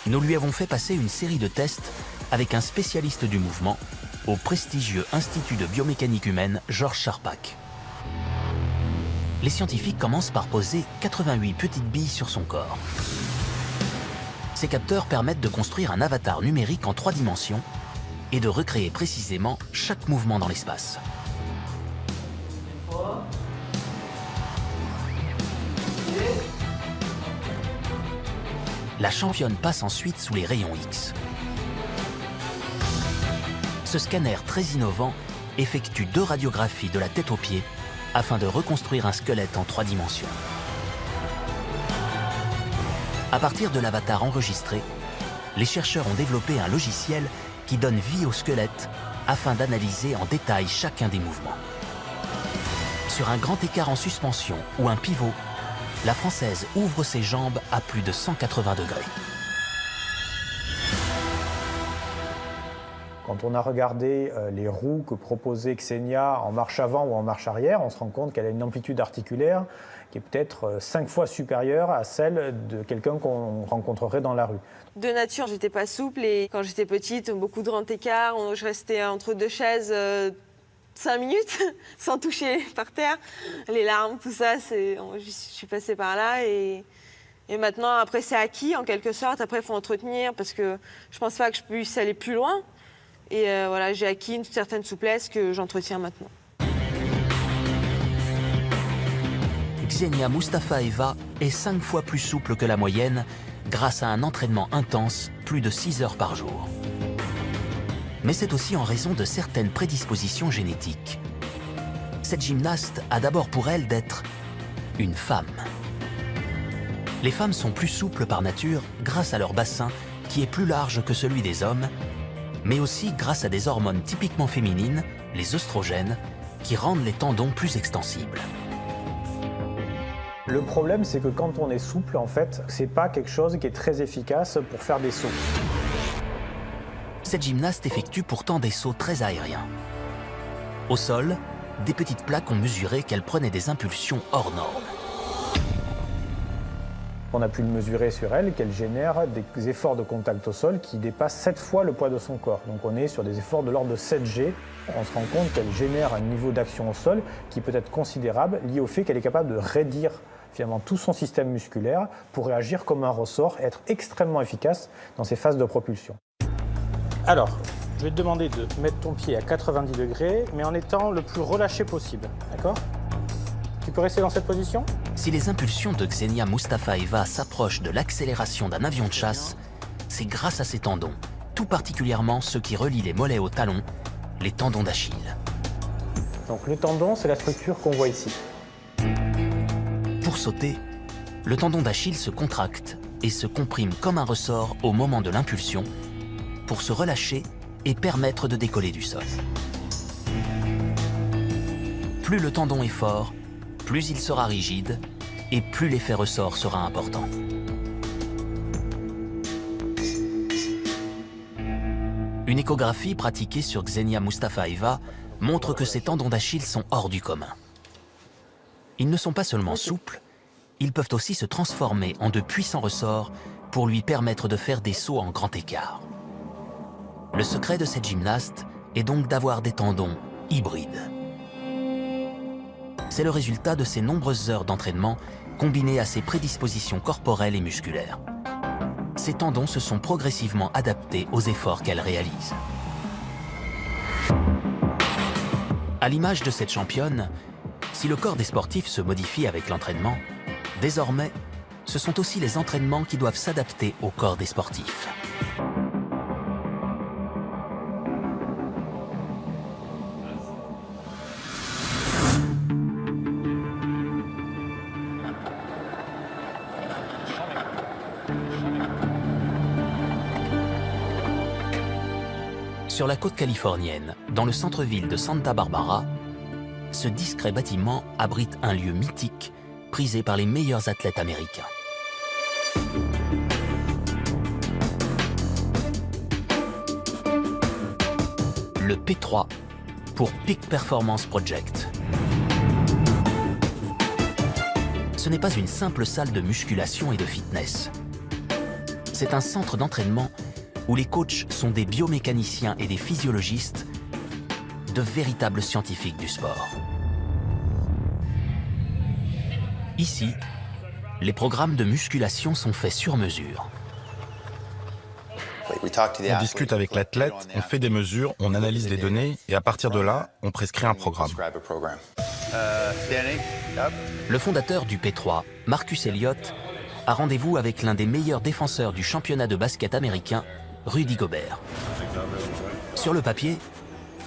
nous lui avons fait passer une série de tests avec un spécialiste du mouvement au prestigieux Institut de biomécanique humaine Georges Charpak. Les scientifiques commencent par poser 88 petites billes sur son corps. Ces capteurs permettent de construire un avatar numérique en 3 dimensions et de recréer précisément chaque mouvement dans l'espace. La championne passe ensuite sous les rayons X. Ce scanner très innovant effectue 2 radiographies de la tête aux pieds afin de reconstruire un squelette en 3 dimensions. À partir de l'avatar enregistré, les chercheurs ont développé un logiciel qui donne vie au squelette afin d'analyser en détail chacun des mouvements. Sur un grand écart en suspension ou un pivot, la Française ouvre ses jambes à plus de 180 degrés. Quand on a regardé les roues que proposait Xenia en marche avant ou en marche arrière, on se rend compte qu'elle a une amplitude articulaire qui est peut-être 5 fois supérieure à celle de quelqu'un qu'on rencontrerait dans la rue. De nature, j'étais pas souple et quand j'étais petite, beaucoup de grands écarts, je restais entre 2 chaises 5 minutes sans toucher par terre. Les larmes, tout ça, je suis passée par là et maintenant, après, c'est acquis en quelque sorte. Après, il faut entretenir parce que je pense pas que je puisse aller plus loin. Et voilà, j'ai acquis une certaine souplesse que j'entretiens maintenant. Xenia Mustafaeva est 5 fois plus souple que la moyenne grâce à un entraînement intense, plus de 6 heures par jour. Mais c'est aussi en raison de certaines prédispositions génétiques. Cette gymnaste a d'abord pour elle d'être une femme. Les femmes sont plus souples par nature grâce à leur bassin qui est plus large que celui des hommes, mais aussi grâce à des hormones typiquement féminines, les œstrogènes, qui rendent les tendons plus extensibles. Le problème, c'est que quand on est souple, en fait, c'est pas quelque chose qui est très efficace pour faire des sauts. Cette gymnaste effectue pourtant des sauts très aériens. Au sol, des petites plaques ont mesuré qu'elle prenait des impulsions hors normes. On a pu le mesurer sur elle, qu'elle génère des efforts de contact au sol qui dépassent 7 fois le poids de son corps. Donc on est sur des efforts de l'ordre de 7G. On se rend compte qu'elle génère un niveau d'action au sol qui peut être considérable, lié au fait qu'elle est capable de raidir finalement tout son système musculaire pour réagir comme un ressort et être extrêmement efficace dans ses phases de propulsion. Alors, je vais te demander de mettre ton pied à 90 degrés, mais en étant le plus relâché possible, d'accord ? Tu peux rester dans cette position ? Si les impulsions de Xenia Mustafaeva s'approchent de l'accélération d'un avion de chasse, c'est grâce à ses tendons, tout particulièrement ceux qui relient les mollets aux talons, les tendons d'Achille. Donc le tendon, c'est la structure qu'on voit ici. Pour sauter, le tendon d'Achille se contracte et se comprime comme un ressort au moment de l'impulsion pour se relâcher et permettre de décoller du sol. Plus le tendon est fort, plus il sera rigide et plus l'effet ressort sera important. Une échographie pratiquée sur Xenia Mustafaeva montre que ses tendons d'Achille sont hors du commun. Ils ne sont pas seulement souples, ils peuvent aussi se transformer en de puissants ressorts pour lui permettre de faire des sauts en grand écart. Le secret de cette gymnaste est donc d'avoir des tendons hybrides. C'est le résultat de ses nombreuses heures d'entraînement combinées à ses prédispositions corporelles et musculaires. Ses tendons se sont progressivement adaptés aux efforts qu'elle réalise. À l'image de cette championne, si le corps des sportifs se modifie avec l'entraînement, désormais, ce sont aussi les entraînements qui doivent s'adapter au corps des sportifs. Sur la côte californienne, dans le centre-ville de Santa Barbara, ce discret bâtiment abrite un lieu mythique prisé par les meilleurs athlètes américains. Le P3 pour Peak Performance Project. Ce n'est pas une simple salle de musculation et de fitness. C'est un centre d'entraînement où les coachs sont des biomécaniciens et des physiologistes, de véritables scientifiques du sport. Ici, les programmes de musculation sont faits sur mesure. On discute avec l'athlète, on fait des mesures, on analyse les données et à partir de là, on prescrit un programme. Le fondateur du P3, Marcus Elliott, a rendez-vous avec l'un des meilleurs défenseurs du championnat de basket américain, Rudy Gobert. Sur le papier,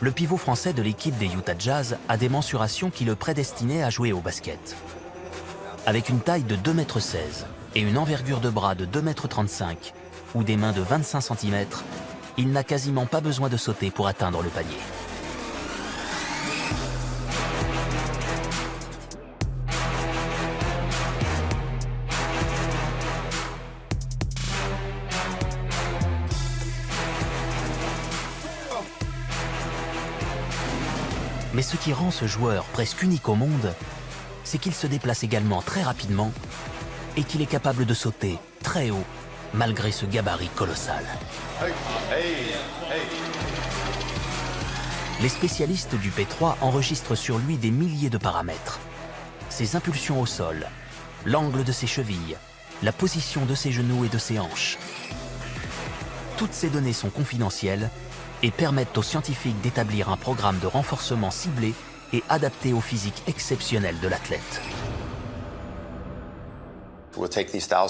le pivot français de l'équipe des Utah Jazz a des mensurations qui le prédestinaient à jouer au basket. Avec une taille de 2,16 m et une envergure de bras de 2,35 m ou des mains de 25 cm, il n'a quasiment pas besoin de sauter pour atteindre le panier. Mais ce qui rend ce joueur presque unique au monde, c'est qu'il se déplace également très rapidement et qu'il est capable de sauter très haut malgré ce gabarit colossal. Les spécialistes du P3 enregistrent sur lui des milliers de paramètres. Ses impulsions au sol, l'angle de ses chevilles, la position de ses genoux et de ses hanches. Toutes ces données sont confidentielles et permettent aux scientifiques d'établir un programme de renforcement ciblé et adapté au physique exceptionnel de l'athlète.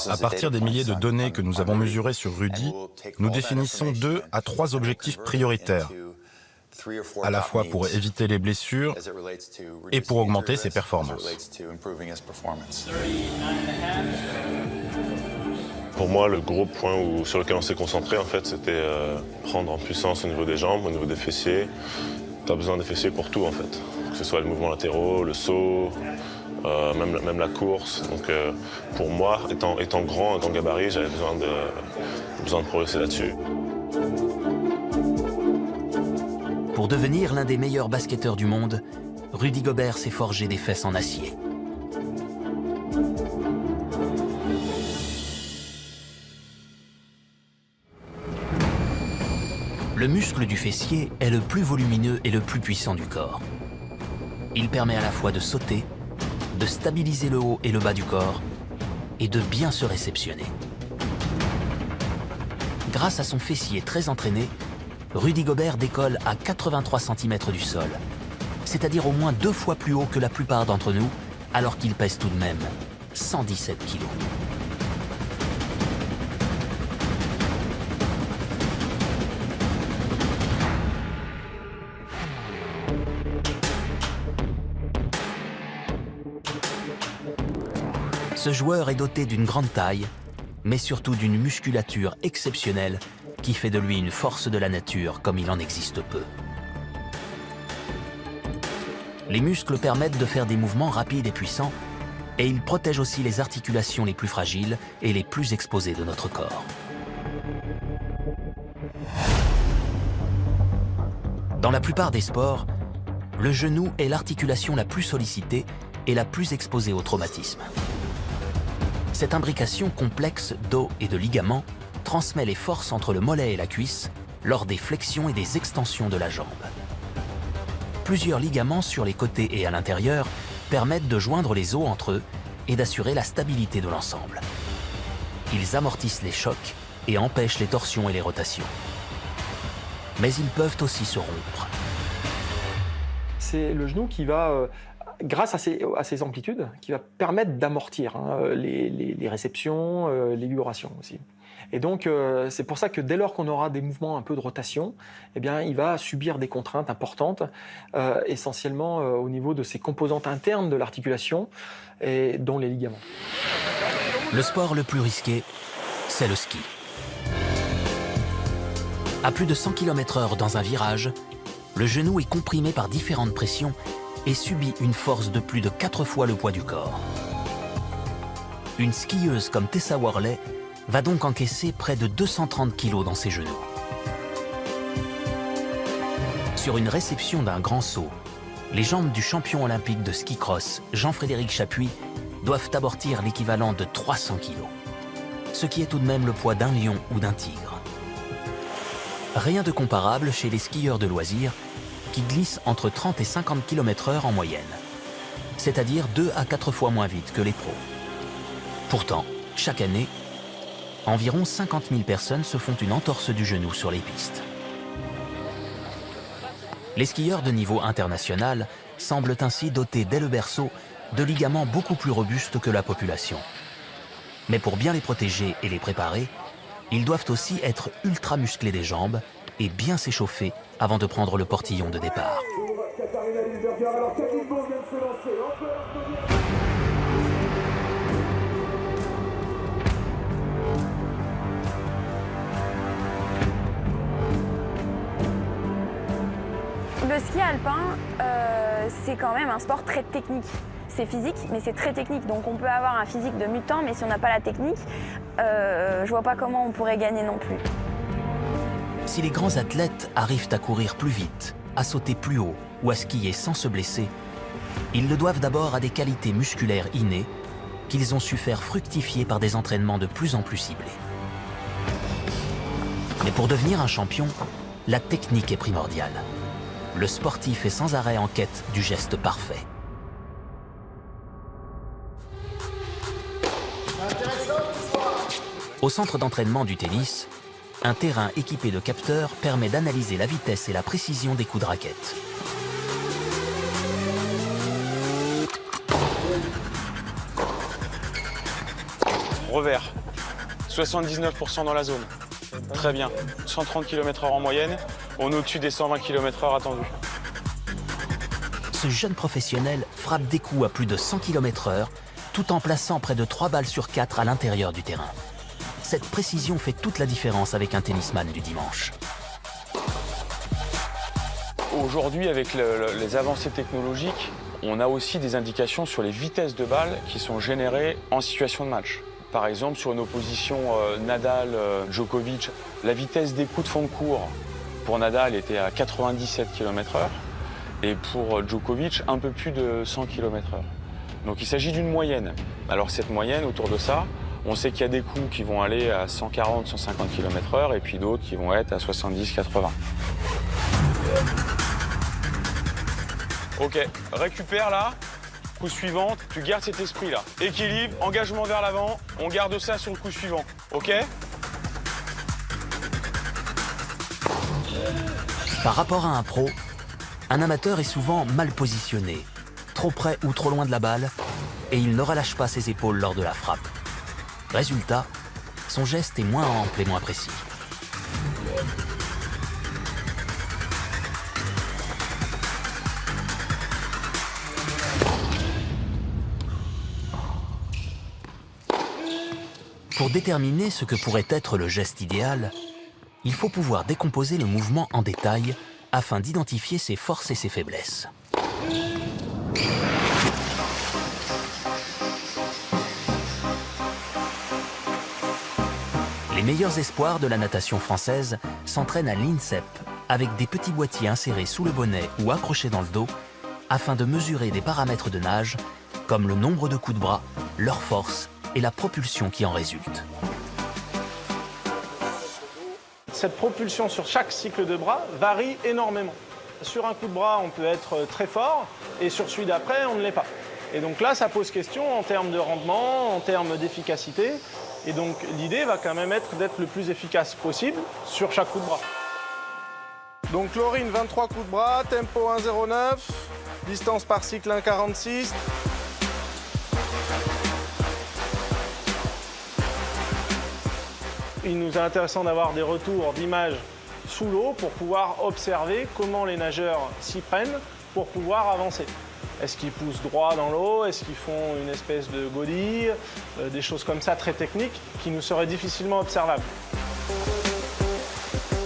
À partir des milliers de données que nous avons mesurées sur Rudy, nous définissons 2 à 3 objectifs prioritaires, à la fois pour éviter les blessures et pour augmenter ses performances. Pour moi, le gros point sur lequel on s'est concentré, en fait, c'était prendre en puissance au niveau des jambes, au niveau des fessiers. Tu as besoin des fessiers pour tout, en fait. Que ce soit les mouvements latéraux, le saut, même la course. Donc pour moi, étant grand, étant gabarit, j'avais besoin de progresser là-dessus. Pour devenir l'un des meilleurs basketteurs du monde, Rudy Gobert s'est forgé des fesses en acier. Le muscle du fessier est le plus volumineux et le plus puissant du corps. Il permet à la fois de sauter, de stabiliser le haut et le bas du corps et de bien se réceptionner. Grâce à son fessier très entraîné, Rudy Gobert décolle à 83 cm du sol, c'est-à-dire au moins 2 fois plus haut que la plupart d'entre nous, alors qu'il pèse tout de même 117 kg. Ce joueur est doté d'une grande taille, mais surtout d'une musculature exceptionnelle qui fait de lui une force de la nature comme il en existe peu. Les muscles permettent de faire des mouvements rapides et puissants, et ils protègent aussi les articulations les plus fragiles et les plus exposées de notre corps. Dans la plupart des sports, le genou est l'articulation la plus sollicitée et la plus exposée au traumatisme. Cette imbrication complexe d'os et de ligaments transmet les forces entre le mollet et la cuisse lors des flexions et des extensions de la jambe. Plusieurs ligaments sur les côtés et à l'intérieur permettent de joindre les os entre eux et d'assurer la stabilité de l'ensemble. Ils amortissent les chocs et empêchent les torsions et les rotations. Mais ils peuvent aussi se rompre. C'est le genou qui va, grâce à ces amplitudes, qui va permettre d'amortir les réceptions, les vibrations aussi. Et donc, c'est pour ça que dès lors qu'on aura des mouvements un peu de rotation, eh bien, il va subir des contraintes importantes, essentiellement au niveau de ses composantes internes de l'articulation, dont les ligaments. Le sport le plus risqué, c'est le ski. À plus de 100 km/h dans un virage, le genou est comprimé par différentes pressions et subit une force de plus de 4 fois le poids du corps. Une skieuse comme Tessa Worley va donc encaisser près de 230 kg dans ses genoux. Sur une réception d'un grand saut, les jambes du champion olympique de ski cross, Jean-Frédéric Chapuis, doivent amortir l'équivalent de 300 kg, ce qui est tout de même le poids d'un lion ou d'un tigre. Rien de comparable chez les skieurs de loisirs qui glissent entre 30 et 50 km/h en moyenne, c'est-à-dire 2 à 4 fois moins vite que les pros. Pourtant, chaque année, environ 50 000 personnes se font une entorse du genou sur les pistes. Les skieurs de niveau international semblent ainsi dotés dès le berceau de ligaments beaucoup plus robustes que la population. Mais pour bien les protéger et les préparer, ils doivent aussi être ultra musclés des jambes et bien s'échauffer avant de prendre le portillon de départ. Le ski alpin, c'est quand même un sport très technique. C'est physique, mais c'est très technique. Donc on peut avoir un physique de mutant, mais si on n'a pas la technique, je vois pas comment on pourrait gagner non plus. Si les grands athlètes arrivent à courir plus vite, à sauter plus haut ou à skier sans se blesser, ils le doivent d'abord à des qualités musculaires innées qu'ils ont su faire fructifier par des entraînements de plus en plus ciblés. Mais pour devenir un champion, la technique est primordiale. Le sportif est sans arrêt en quête du geste parfait. Au centre d'entraînement du tennis, un terrain équipé de capteurs permet d'analyser la vitesse et la précision des coups de raquette. Revers, 79% dans la zone. Très bien, 130 km/h en moyenne, on est au-dessus des 120 km/h attendus. Ce jeune professionnel frappe des coups à plus de 100 km/h tout en plaçant près de 3 balles sur 4 à l'intérieur du terrain. Cette précision fait toute la différence avec un tennisman du dimanche. Aujourd'hui, avec les avancées technologiques, On a aussi des indications sur les vitesses de balles qui sont générées en situation de match. Par exemple, sur une opposition Nadal-Djokovic, la vitesse des coups de fond de cours pour Nadal était à 97 km/h et pour Djokovic, un peu plus de 100 km/h. Donc il s'agit d'une moyenne. Alors cette moyenne, autour de ça, on sait qu'il y a des coups qui vont aller à 140-150 km/h et puis d'autres qui vont être à 70-80. Ok, récupère là. Coup suivant, tu gardes cet esprit-là. Équilibre, engagement vers l'avant, on garde ça sur le coup suivant, ok? Par rapport à un pro, un amateur est souvent mal positionné, trop près ou trop loin de la balle, et il ne relâche pas ses épaules lors de la frappe. Résultat, son geste est moins ample et moins précis. Pour déterminer ce que pourrait être le geste idéal, il faut pouvoir décomposer le mouvement en détail afin d'identifier ses forces et ses faiblesses. Les meilleurs espoirs de la natation française s'entraînent à l'INSEP avec des petits boîtiers insérés sous le bonnet ou accrochés dans le dos afin de mesurer des paramètres de nage comme le nombre de coups de bras, leur force et la propulsion qui en résulte. Cette propulsion sur chaque cycle de bras varie énormément. Sur un coup de bras, on peut être très fort et sur celui d'après, on ne l'est pas. Et donc là, ça pose question en termes de rendement, en termes d'efficacité. Et donc l'idée va quand même être d'être le plus efficace possible sur chaque coup de bras. Donc Laurine, 23 coups de bras, tempo 1,09, distance par cycle 1,46. Il nous est intéressant d'avoir des retours d'images sous l'eau pour pouvoir observer comment les nageurs s'y prennent pour pouvoir avancer. Est-ce qu'ils poussent droit dans l'eau? Est-ce qu'ils font une espèce de godille? Des choses comme ça très techniques qui nous seraient difficilement observables.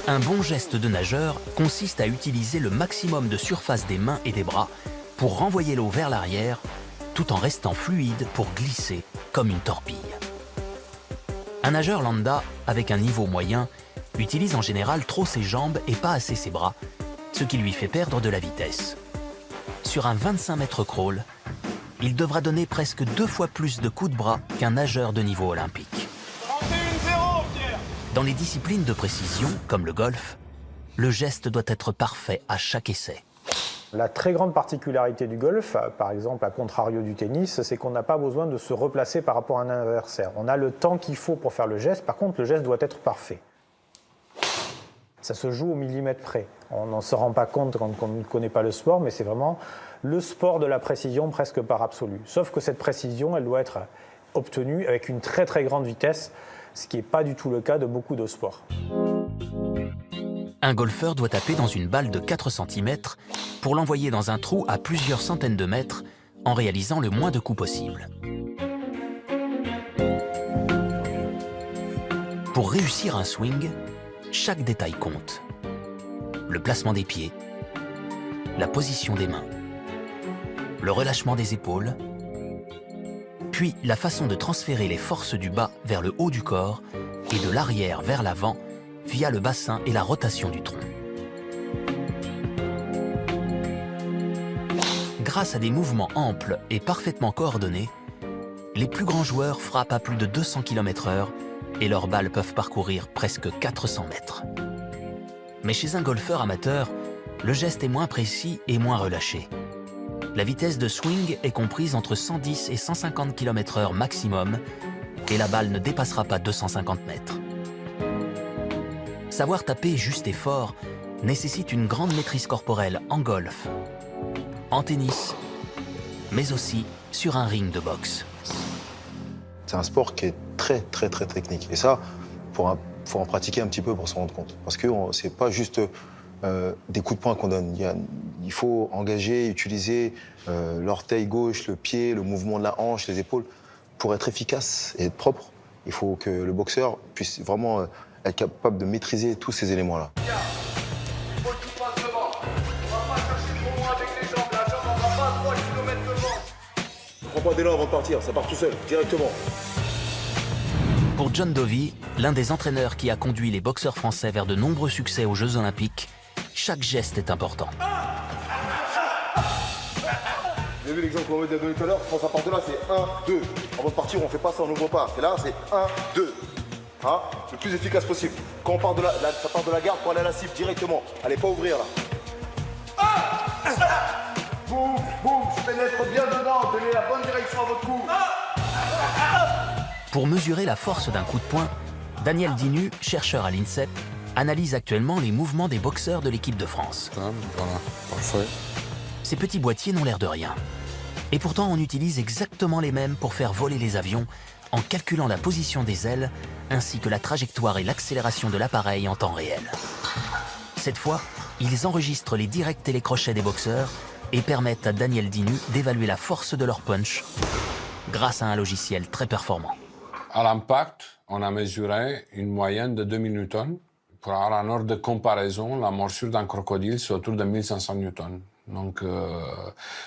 Un bon geste de nageur consiste à utiliser le maximum de surface des mains et des bras pour renvoyer l'eau vers l'arrière tout en restant fluide pour glisser comme une torpille. Un nageur lambda, avec un niveau moyen, utilise en général trop ses jambes et pas assez ses bras, ce qui lui fait perdre de la vitesse. Sur un 25 mètres crawl, il devra donner presque 2 fois plus de coups de bras qu'un nageur de niveau olympique. 31-0, Pierre. Dans les disciplines de précision, comme le golf, le geste doit être parfait à chaque essai. La très grande particularité du golf, par exemple à contrario du tennis, c'est qu'on n'a pas besoin de se replacer par rapport à un adversaire. On a le temps qu'il faut pour faire le geste, par contre le geste doit être parfait. Ça se joue au millimètre près. On n'en se rend pas compte quand on ne connaît pas le sport, mais c'est vraiment le sport de la précision presque par absolu. Sauf que cette précision, elle doit être obtenue avec une très très grande vitesse, ce qui n'est pas du tout le cas de beaucoup de sports. Un golfeur doit taper dans une balle de 4 cm pour l'envoyer dans un trou à plusieurs centaines de mètres en réalisant le moins de coups possible. Pour réussir un swing, chaque détail compte. Le placement des pieds, la position des mains, le relâchement des épaules, puis la façon de transférer les forces du bas vers le haut du corps et de l'arrière vers l'avant via le bassin et la rotation du tronc. Grâce à des mouvements amples et parfaitement coordonnés, les plus grands joueurs frappent à plus de 200 km/h et leurs balles peuvent parcourir presque 400 mètres. Mais chez un golfeur amateur, le geste est moins précis et moins relâché. La vitesse de swing est comprise entre 110 et 150 km/h maximum et la balle ne dépassera pas 250 mètres. Savoir taper juste et fort nécessite une grande maîtrise corporelle en golf, en tennis, mais aussi sur un ring de boxe. C'est un sport qui est très technique. Et ça, faut en pratiquer un petit peu pour s'en rendre compte. Parce que c'est pas juste des coups de poing qu'on donne. Il faut engager, utiliser l'orteil gauche, le pied, le mouvement de la hanche, les épaules. Pour être efficace et être propre, il faut que le boxeur puisse vraiment être capable de maîtriser tous ces éléments-là. Il faut que tu passes devant. On va pas chercher trop loin avec les jambes. La jambe, on va pas à droite, prends pas d'élan avant de partir, ça part tout seul, directement. Pour John Dovey, l'un des entraîneurs qui a conduit les boxeurs français vers de nombreux succès aux Jeux Olympiques, chaque geste est important. Vous avez vu l'exemple qu'on m'a donné tout à l'heure, quand ça part de là, c'est 1, 2. Avant de partir, on fait pas ça, on n'ouvre pas. Et là, c'est 1, 2. Hein, le plus efficace possible. Quand on part de ça part de la garde pour aller à la cible directement. Allez, pas ouvrir là. Boum, boum, je pénètre bien dedans, donnez la bonne direction à votre coup. Pour mesurer la force d'un coup de poing, Daniel Dinu, chercheur à l'INSEP, analyse actuellement les mouvements des boxeurs de l'équipe de France. Voilà, parfait. Ces petits boîtiers n'ont l'air de rien. Et pourtant, on utilise exactement les mêmes pour faire voler les avions en calculant la position des ailes ainsi que la trajectoire et l'accélération de l'appareil en temps réel. Cette fois, ils enregistrent les directs et les crochets des boxeurs et permettent à Daniel Dinu d'évaluer la force de leur punch grâce à un logiciel très performant. À l'impact, on a mesuré une moyenne de 2000 newtons. Pour avoir un ordre de comparaison, la morsure d'un crocodile, c'est autour de 1500 newtons. Donc,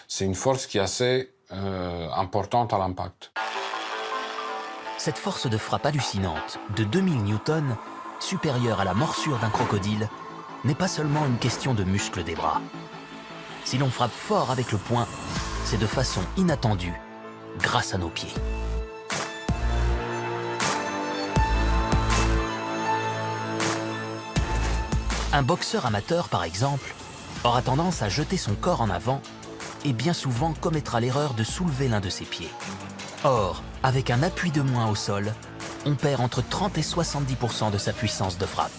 c'est une force qui est assez importante à l'impact. Cette force de frappe hallucinante de 2000 newtons, supérieure à la morsure d'un crocodile, n'est pas seulement une question de muscles des bras. Si l'on frappe fort avec le poing, c'est de façon inattendue, grâce à nos pieds. Un boxeur amateur, par exemple, aura tendance à jeter son corps en avant et bien souvent commettra l'erreur de soulever l'un de ses pieds. Or, avec un appui de moins au sol, on perd entre 30 et 70% de sa puissance de frappe.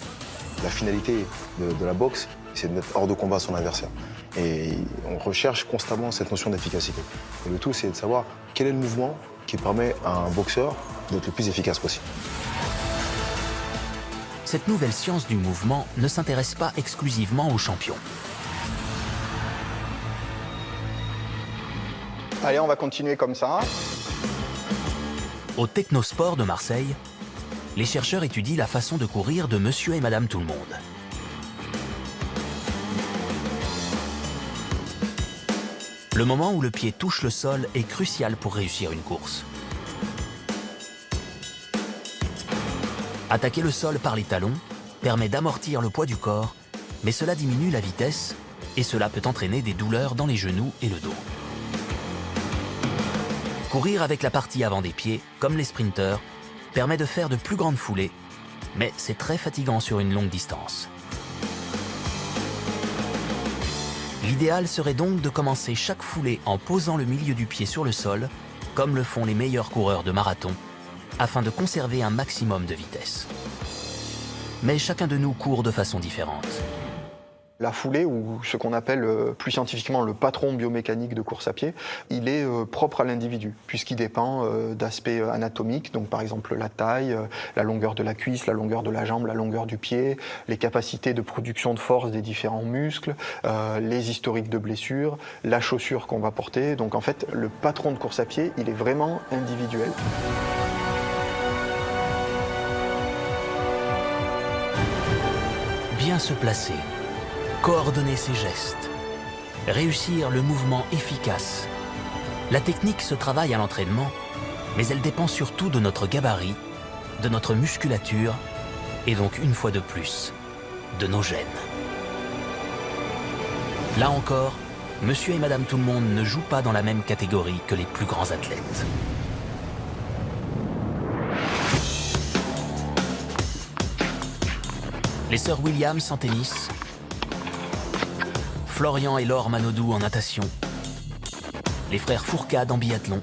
La finalité de la boxe, c'est de mettre hors de combat son adversaire. Et on recherche constamment cette notion d'efficacité. Et le tout, c'est de savoir quel est le mouvement qui permet à un boxeur d'être le plus efficace possible. Cette nouvelle science du mouvement ne s'intéresse pas exclusivement aux champions. Allez, on va continuer comme ça. Au Technosport de Marseille, les chercheurs étudient la façon de courir de Monsieur et Madame Tout-le-Monde. Le moment où le pied touche le sol est crucial pour réussir une course. Attaquer le sol par les talons permet d'amortir le poids du corps, mais cela diminue la vitesse et cela peut entraîner des douleurs dans les genoux et le dos. Courir avec la partie avant des pieds, comme les sprinteurs, permet de faire de plus grandes foulées, mais c'est très fatigant sur une longue distance. L'idéal serait donc de commencer chaque foulée en posant le milieu du pied sur le sol, comme le font les meilleurs coureurs de marathon, afin de conserver un maximum de vitesse. Mais chacun de nous court de façon différente. La foulée, ou ce qu'on appelle plus scientifiquement le patron biomécanique de course à pied, il est propre à l'individu, puisqu'il dépend d'aspects anatomiques, donc par exemple la taille, la longueur de la cuisse, la longueur de la jambe, la longueur du pied, les capacités de production de force des différents muscles, les historiques de blessures, la chaussure qu'on va porter. Donc en fait, le patron de course à pied, il est vraiment individuel. Bien se placer, coordonner ses gestes, réussir le mouvement efficace. La technique se travaille à l'entraînement, mais elle dépend surtout de notre gabarit, de notre musculature et donc une fois de plus, de nos gènes. Là encore, Monsieur et Madame Tout-le-Monde ne jouent pas dans la même catégorie que les plus grands athlètes. Les sœurs Williams en tennis, Florian et Laure Manodou en natation, les frères Fourcade en biathlon.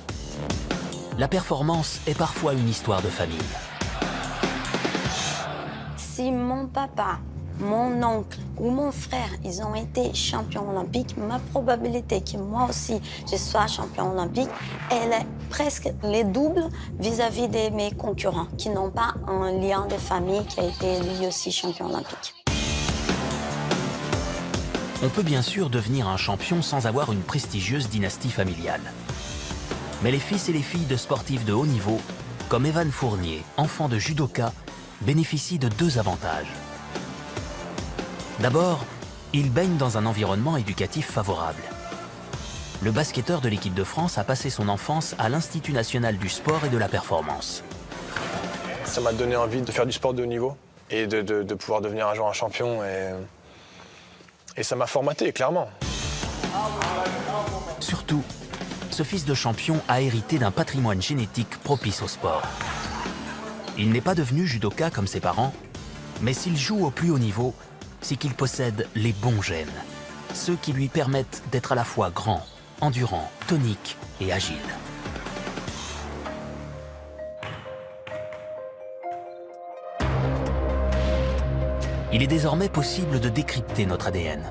La performance est parfois une histoire de famille. Si mon papa, mon oncle ou mon frère, ils ont été champions olympiques, ma probabilité que moi aussi je sois champion olympique, elle est presque les doubles vis-à-vis de mes concurrents qui n'ont pas un lien de famille qui a été lui aussi champion olympique. On peut bien sûr devenir un champion sans avoir une prestigieuse dynastie familiale. Mais les fils et les filles de sportifs de haut niveau, comme Evan Fournier, enfant de judoka, bénéficient de deux avantages. D'abord, ils baignent dans un environnement éducatif favorable. le basketteur de l'équipe de France a passé son enfance à l'Institut national du sport et de la performance. Ça m'a donné envie de faire du sport de haut niveau et de pouvoir devenir un jour un champion. Et ça m'a formaté, clairement. Surtout, ce fils de champion a hérité d'un patrimoine génétique propice au sport. Il n'est pas devenu judoka comme ses parents, mais s'il joue au plus haut niveau, c'est qu'il possède les bons gènes, ceux qui lui permettent d'être à la fois grand, endurant, tonique et agile. Il est désormais possible de décrypter notre ADN.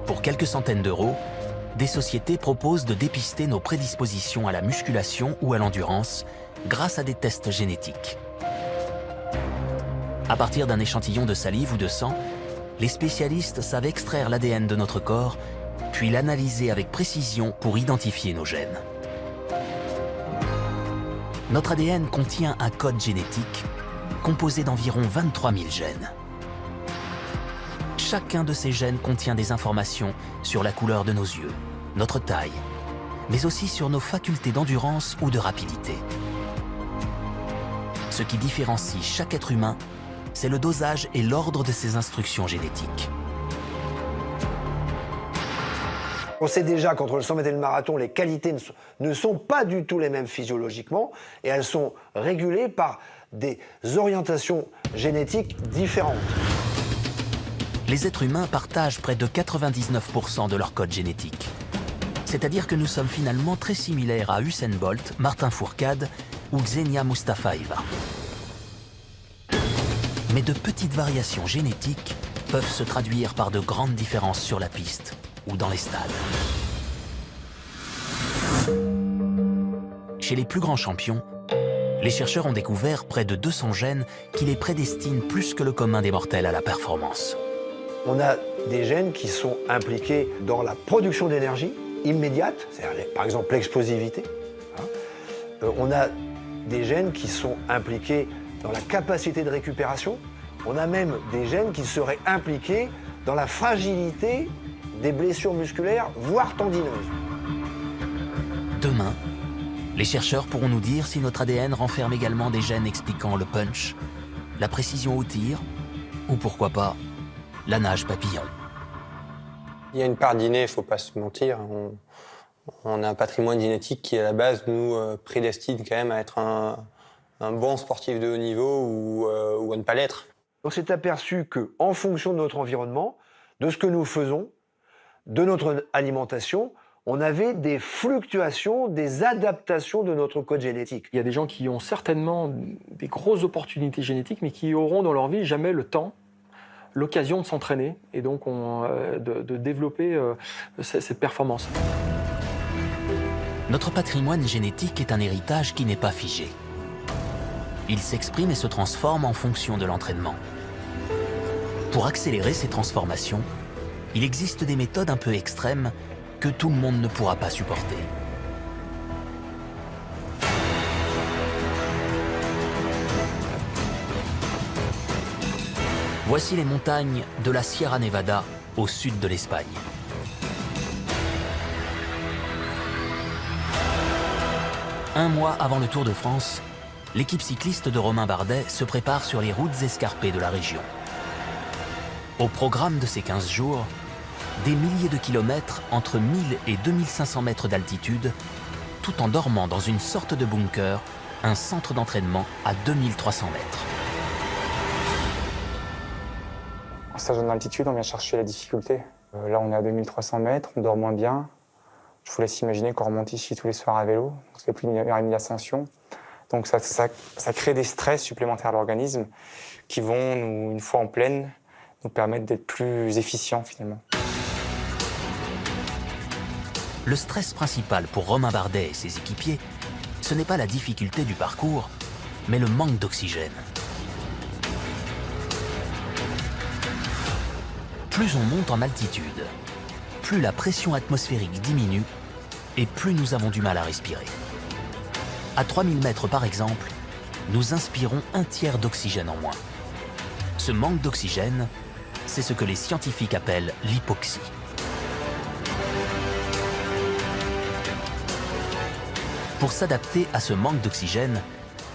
Pour quelques centaines d'euros, des sociétés proposent de dépister nos prédispositions à la musculation ou à l'endurance grâce à des tests génétiques. À partir d'un échantillon de salive ou de sang, les spécialistes savent extraire l'ADN de notre corps, puis l'analyser avec précision pour identifier nos gènes. Notre ADN contient un code génétique composé d'environ 23 000 gènes. Chacun de ces gènes contient des informations sur la couleur de nos yeux, notre taille, mais aussi sur nos facultés d'endurance ou de rapidité. Ce qui différencie chaque être humain, c'est le dosage et l'ordre de ses instructions génétiques. On sait déjà qu'entre le 100 mètres et le marathon, les qualités ne sont pas du tout les mêmes physiologiquement et elles sont régulées par des orientations génétiques différentes. Les êtres humains partagent près de 99% de leur code génétique. C'est-à-dire que nous sommes finalement très similaires à Usain Bolt, Martin Fourcade ou Xenia Mustafaeva. Mais de petites variations génétiques peuvent se traduire par de grandes différences sur la piste ou dans les stades. Chez les plus grands champions, les chercheurs ont découvert près de 200 gènes qui les prédestinent plus que le commun des mortels à la performance. On a des gènes qui sont impliqués dans la production d'énergie immédiate, c'est-à-dire par exemple l'explosivité. On a des gènes qui sont impliqués dans la capacité de récupération. On a même des gènes qui seraient impliqués dans la fragilité des blessures musculaires, voire tendineuses. Demain, les chercheurs pourront nous dire si notre ADN renferme également des gènes expliquant le punch, la précision au tir, ou pourquoi pas, la nage papillon. Il y a une part d'inné, il ne faut pas se mentir. On a un patrimoine génétique qui, à la base, nous prédestine quand même à être un bon sportif de haut niveau ou à ne pas l'être. On s'est aperçu qu'en fonction de notre environnement, de ce que nous faisons, de notre alimentation, on avait des fluctuations, des adaptations de notre code génétique. Il y a des gens qui ont certainement des grosses opportunités génétiques, mais qui auront dans leur vie jamais le temps, l'occasion de s'entraîner et donc de développer cette performance. Notre patrimoine génétique est un héritage qui n'est pas figé. Il s'exprime et se transforme en fonction de l'entraînement. Pour accélérer ces transformations, il existe des méthodes un peu extrêmes que tout le monde ne pourra pas supporter. Voici les montagnes de la Sierra Nevada, au sud de l'Espagne. Un mois avant le Tour de France, l'équipe cycliste de Romain Bardet se prépare sur les routes escarpées de la région. Au programme de ces 15 jours, des milliers de kilomètres entre 1000 et 2500 mètres d'altitude, tout en dormant dans une sorte de bunker, un centre d'entraînement à 2300 mètres. En stage en altitude, on vient chercher la difficulté. Là, on est à 2300 mètres, on dort moins bien. Je vous laisse imaginer qu'on remonte ici tous les soirs à vélo. C'est plus une heure et demie d'ascension. Donc ça crée des stress supplémentaires à l'organisme qui vont, une fois en pleine, nous permettre d'être plus efficients finalement. Le stress principal pour Romain Bardet et ses équipiers, ce n'est pas la difficulté du parcours, mais le manque d'oxygène. Plus on monte en altitude, plus la pression atmosphérique diminue et plus nous avons du mal à respirer. À 3000 mètres par exemple, nous inspirons un tiers d'oxygène en moins. Ce manque d'oxygène, c'est ce que les scientifiques appellent l'hypoxie. Pour s'adapter à ce manque d'oxygène,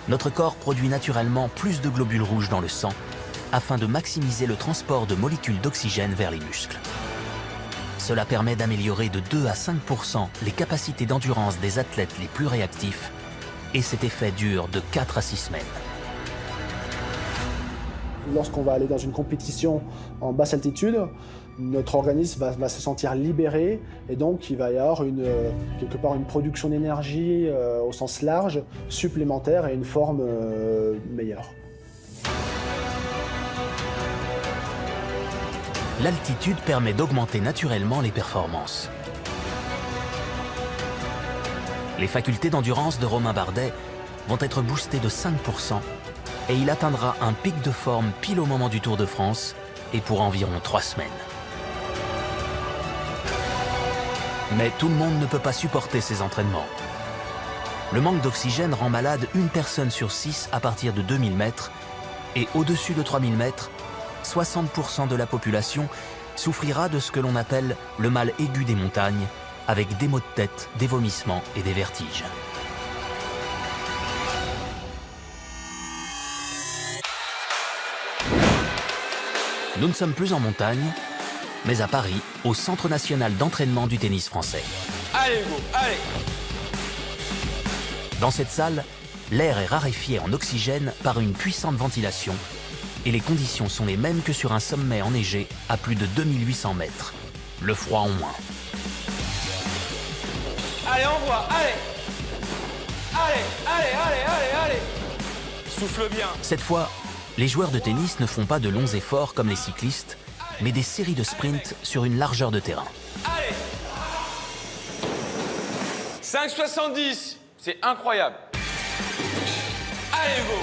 notre corps produit naturellement plus de globules rouges dans le sang afin de maximiser le transport de molécules d'oxygène vers les muscles. Cela permet d'améliorer de 2 à 5% les capacités d'endurance des athlètes les plus réactifs et cet effet dure de 4 à 6 semaines. Lorsqu'on va aller dans une compétition en basse altitude, notre organisme va se sentir libéré et donc il va y avoir quelque part une production d'énergie au sens large, supplémentaire et une forme meilleure. L'altitude permet d'augmenter naturellement les performances. Les facultés d'endurance de Romain Bardet vont être boostées de 5% et il atteindra un pic de forme pile au moment du Tour de France et pour environ 3 semaines. Mais tout le monde ne peut pas supporter ces entraînements. Le manque d'oxygène rend malade une personne sur 6 à partir de 2000 mètres et au-dessus de 3000 mètres, 60% de la population souffrira de ce que l'on appelle le mal aigu des montagnes, avec des maux de tête, des vomissements et des vertiges. Nous ne sommes plus en montagne, mais à Paris, au Centre national d'entraînement du tennis français. Allez Hugo, allez! Dans cette salle, l'air est raréfié en oxygène par une puissante ventilation et les conditions sont les mêmes que sur un sommet enneigé à plus de 2800 mètres. Le froid en moins. Allez, envoie, allez! Allez, allez, allez, allez, allez! Souffle bien. Cette fois, les joueurs de tennis ne font pas de longs efforts comme les cyclistes, mais des séries de sprints sur une largeur de terrain. Allez! 5,70, c'est incroyable. Allez Hugo!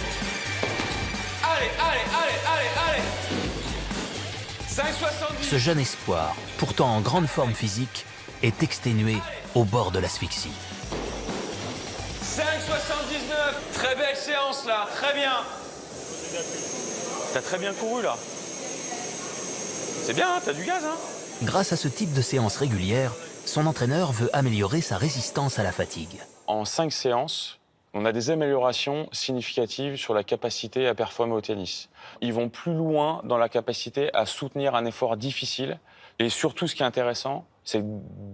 Allez, allez, allez, allez, allez! 5,70. Ce jeune espoir, pourtant en grande forme physique, est exténué au bord de l'asphyxie. 5,79, très belle séance là, très bien. T'as très bien couru là. C'est bien, hein, t'as du gaz, hein. Grâce à ce type de séance régulière, son entraîneur veut améliorer sa résistance à la fatigue. En 5 séances, on a des améliorations significatives sur la capacité à performer au tennis. Ils vont plus loin dans la capacité à soutenir un effort difficile. Et surtout, ce qui est intéressant, c'est que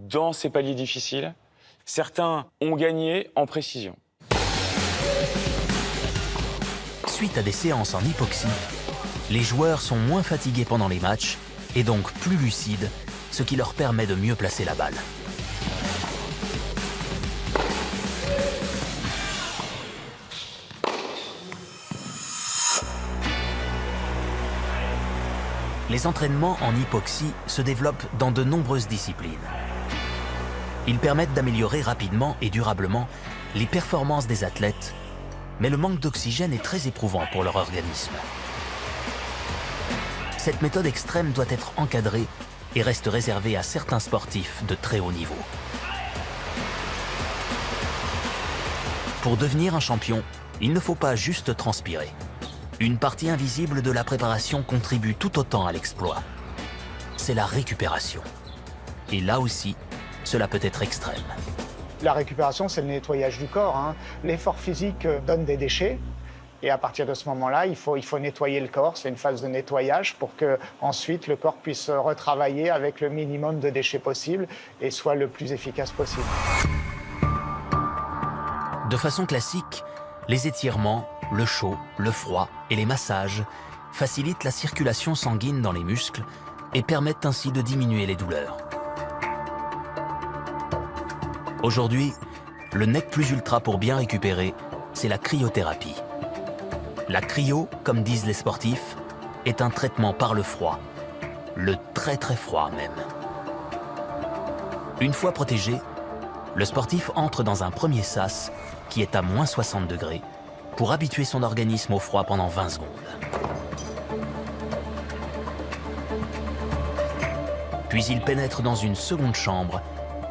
dans ces paliers difficiles, certains ont gagné en précision. Suite à des séances en hypoxie, les joueurs sont moins fatigués pendant les matchs et donc plus lucides, ce qui leur permet de mieux placer la balle. Les entraînements en hypoxie se développent dans de nombreuses disciplines. Ils permettent d'améliorer rapidement et durablement les performances des athlètes, mais le manque d'oxygène est très éprouvant pour leur organisme. Cette méthode extrême doit être encadrée et reste réservée à certains sportifs de très haut niveau. Pour devenir un champion, il ne faut pas juste transpirer. Une partie invisible de la préparation contribue tout autant à l'exploit. C'est la récupération. Et là aussi, cela peut être extrême. La récupération, c'est le nettoyage du corps, hein. L'effort physique donne des déchets. Et à partir de ce moment-là, il faut nettoyer le corps. C'est une phase de nettoyage pour que ensuite le corps puisse retravailler avec le minimum de déchets possible et soit le plus efficace possible. De façon classique, les étirements, le chaud, le froid et les massages facilitent la circulation sanguine dans les muscles et permettent ainsi de diminuer les douleurs. Aujourd'hui, le nec plus ultra pour bien récupérer, c'est la cryothérapie. La cryo, comme disent les sportifs, est un traitement par le froid, le très très froid même. Une fois protégé, le sportif entre dans un premier sas qui est à moins 60 degrés pour habituer son organisme au froid pendant 20 secondes. Puis il pénètre dans une seconde chambre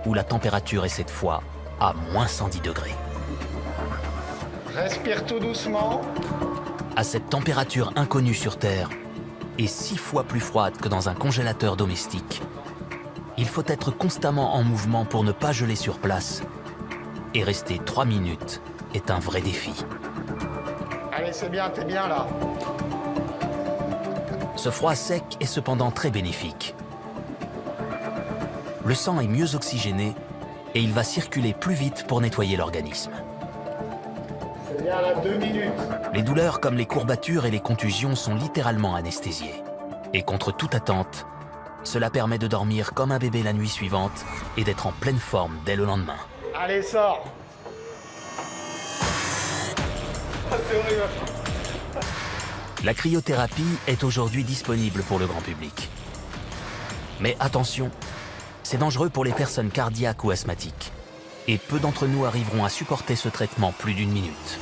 où la température est cette fois à moins 110 degrés. Respire tout doucement. À cette température inconnue sur Terre et 6 fois plus froide que dans un congélateur domestique, il faut être constamment en mouvement pour ne pas geler sur place et rester 3 minutes est un vrai défi. Allez, c'est bien, t'es bien là. Ce froid sec est cependant très bénéfique. Le sang est mieux oxygéné et il va circuler plus vite pour nettoyer l'organisme. C'est bien là, 2 minutes. Les douleurs comme les courbatures et les contusions sont littéralement anesthésiées. Et contre toute attente, cela permet de dormir comme un bébé la nuit suivante et d'être en pleine forme dès le lendemain. Allez, sors. C'est horrible. La cryothérapie est aujourd'hui disponible pour le grand public. Mais attention, c'est dangereux pour les personnes cardiaques ou asthmatiques. Et peu d'entre nous arriveront à supporter ce traitement plus d'1 minute.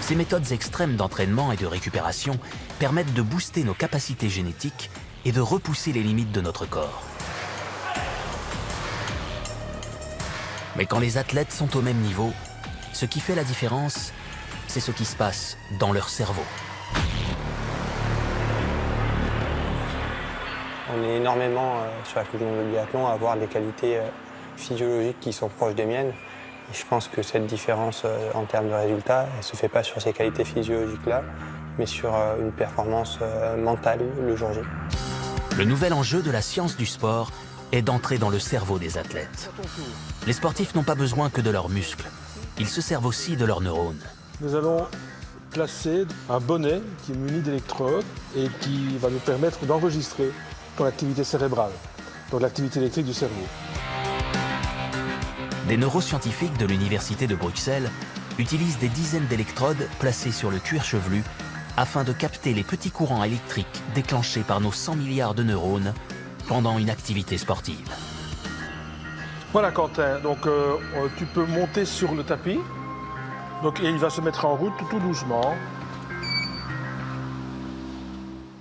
Ces méthodes extrêmes d'entraînement et de récupération permettent de booster nos capacités génétiques et de repousser les limites de notre corps. Mais quand les athlètes sont au même niveau, ce qui fait la différence, c'est ce qui se passe dans leur cerveau. On est énormément sur la Coupe du monde de biathlon à avoir des qualités physiologiques qui sont proches des miennes. Et je pense que cette différence en termes de résultats, elle ne se fait pas sur ces qualités physiologiques-là, mais sur une performance mentale le jour J. Le nouvel enjeu de la science du sport est d'entrer dans le cerveau des athlètes. Les sportifs n'ont pas besoin que de leurs muscles. Ils se servent aussi de leurs neurones. Nous allons placer un bonnet qui est muni d'électrodes et qui va nous permettre d'enregistrer ton activité cérébrale, donc l'activité électrique du cerveau. Des neuroscientifiques de l'Université de Bruxelles utilisent des dizaines d'électrodes placées sur le cuir chevelu afin de capter les petits courants électriques déclenchés par nos 100 milliards de neurones pendant une activité sportive. Voilà Quentin, donc tu peux monter sur le tapis et il va se mettre en route tout doucement.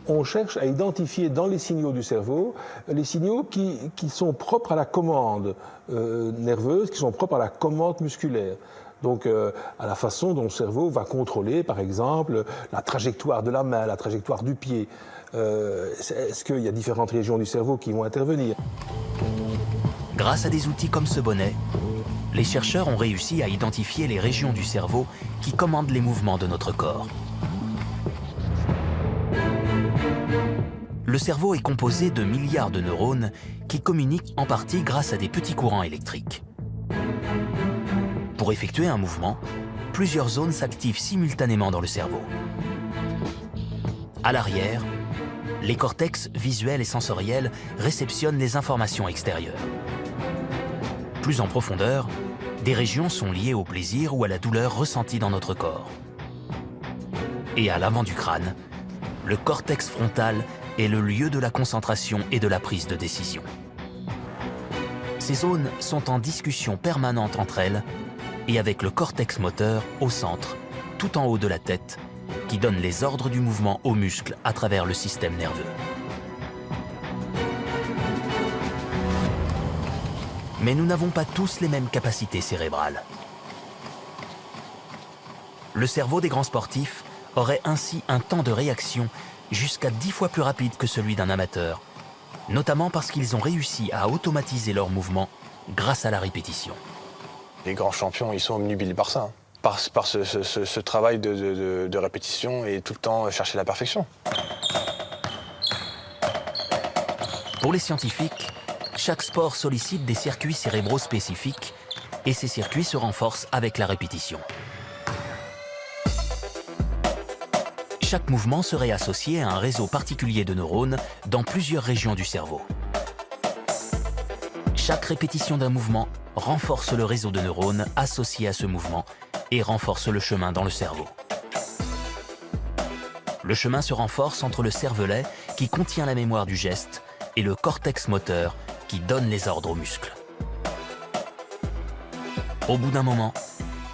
On cherche à identifier dans les signaux du cerveau les signaux qui sont propres à la commande nerveuse, qui sont propres à la commande musculaire. Donc à la façon dont le cerveau va contrôler, par exemple, la trajectoire de la main, la trajectoire du pied. Est-ce qu'il y a différentes régions du cerveau qui vont intervenir? Grâce à des outils comme ce bonnet, les chercheurs ont réussi à identifier les régions du cerveau qui commandent les mouvements de notre corps. Le cerveau est composé de milliards de neurones qui communiquent en partie grâce à des petits courants électriques. Pour effectuer un mouvement, plusieurs zones s'activent simultanément dans le cerveau. À l'arrière, les cortex visuels et sensoriels réceptionnent les informations extérieures. Plus en profondeur, des régions sont liées au plaisir ou à la douleur ressentie dans notre corps. Et à l'avant du crâne, le cortex frontal est le lieu de la concentration et de la prise de décision. Ces zones sont en discussion permanente entre elles et avec le cortex moteur au centre, tout en haut de la tête, qui donne les ordres du mouvement aux muscles à travers le système nerveux. Mais nous n'avons pas tous les mêmes capacités cérébrales. Le cerveau des grands sportifs aurait ainsi un temps de réaction jusqu'à 10 fois plus rapide que celui d'un amateur, notamment parce qu'ils ont réussi à automatiser leurs mouvements grâce à la répétition. Les grands champions, ils sont omnubilés par ça, par ce travail de répétition et tout le temps chercher la perfection. Pour les scientifiques, chaque sport sollicite des circuits cérébraux spécifiques et ces circuits se renforcent avec la répétition. Chaque mouvement serait associé à un réseau particulier de neurones dans plusieurs régions du cerveau. Chaque répétition d'un mouvement renforce le réseau de neurones associé à ce mouvement et renforce le chemin dans le cerveau. Le chemin se renforce entre le cervelet, qui contient la mémoire du geste, et le cortex moteur, qui donne les ordres aux muscles. Au bout d'un moment,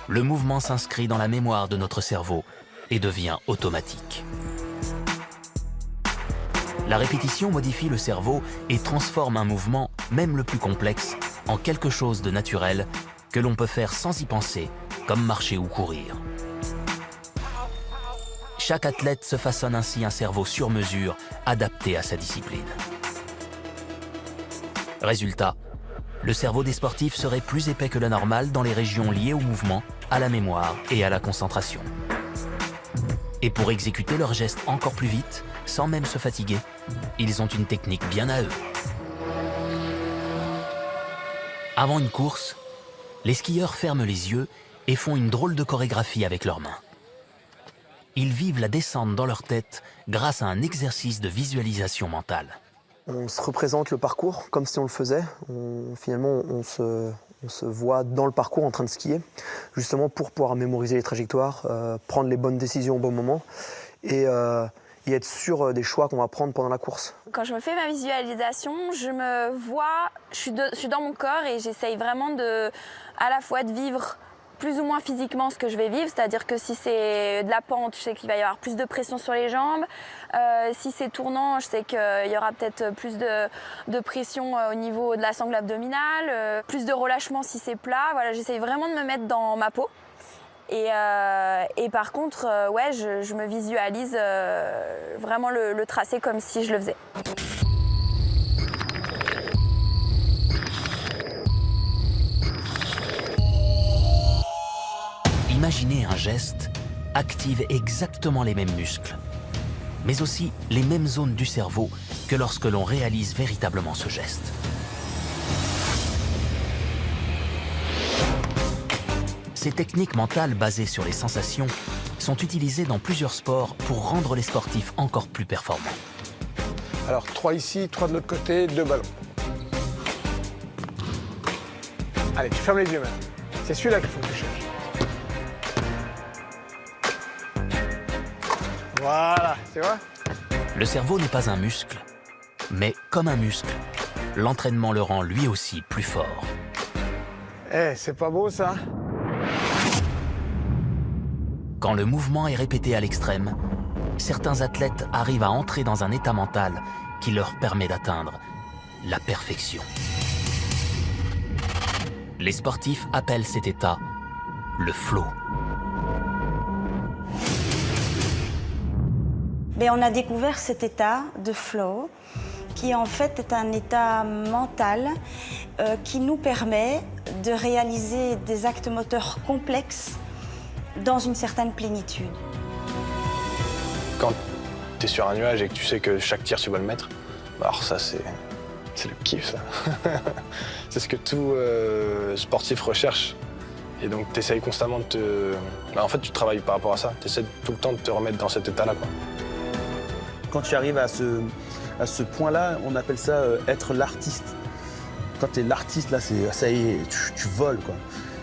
le mouvement s'inscrit dans la mémoire de notre cerveau et devient automatique. La répétition modifie le cerveau et transforme un mouvement, même le plus complexe, en quelque chose de naturel que l'on peut faire sans y penser, comme marcher ou courir. Chaque athlète se façonne ainsi un cerveau sur mesure, adapté à sa discipline. Résultat, Le cerveau des sportifs serait plus épais que le normal dans les régions liées au mouvement, à la mémoire et à la concentration. Et pour exécuter leurs gestes encore plus vite, sans même se fatiguer, ils ont une technique bien à eux. Avant une course, les skieurs ferment les yeux et font une drôle de chorégraphie avec leurs mains. Ils vivent la descente dans leur tête grâce à un exercice de visualisation mentale. On se représente le parcours comme si on le faisait. Finalement, on se voit dans le parcours en train de skier, justement pour pouvoir mémoriser les trajectoires, prendre les bonnes décisions au bon moment et être sûr des choix qu'on va prendre pendant la course. Quand je me fais ma visualisation, je me vois, je suis dans mon corps et j'essaye vraiment à la fois de vivre plus ou moins physiquement ce que je vais vivre, c'est-à-dire que si c'est de la pente, je sais qu'il va y avoir plus de pression sur les jambes. Si c'est tournant, je sais qu'il y aura peut-être plus de pression au niveau de la sangle abdominale, plus de relâchement si c'est plat. Voilà, j'essaye vraiment de me mettre dans ma peau. Et par contre, ouais, je me visualise vraiment le tracé comme si je le faisais. Imaginez un geste active exactement les mêmes muscles, mais aussi les mêmes zones du cerveau que lorsque l'on réalise véritablement ce geste. Ces techniques mentales basées sur les sensations sont utilisées dans plusieurs sports pour rendre les sportifs encore plus performants. Alors 3 ici, 3 de l'autre côté, 2 ballons. Allez, tu fermes les yeux maintenant. C'est celui-là qu'il faut que tu cherches. Voilà, tu vois? Le cerveau n'est pas un muscle, mais comme un muscle, l'entraînement le rend lui aussi plus fort. Eh, c'est pas beau ça? Quand le mouvement est répété à l'extrême, certains athlètes arrivent à entrer dans un état mental qui leur permet d'atteindre la perfection. Les sportifs appellent cet état le flow. Mais on a découvert cet état de flow qui en fait est un état mental qui nous permet de réaliser des actes moteurs complexes dans une certaine plénitude. Quand tu es sur un nuage et que tu sais que chaque tir tu vas le mettre, alors ça c'est le kiff ça. C'est ce que tout sportif recherche. Et donc tu essayes constamment de te... en fait tu travailles par rapport à ça, tu essaies tout le temps de te remettre dans cet état-là, quoi. Quand tu arrives à ce point-là, on appelle ça être l'artiste. Quand tu es l'artiste, là, ça y est, tu voles, quoi.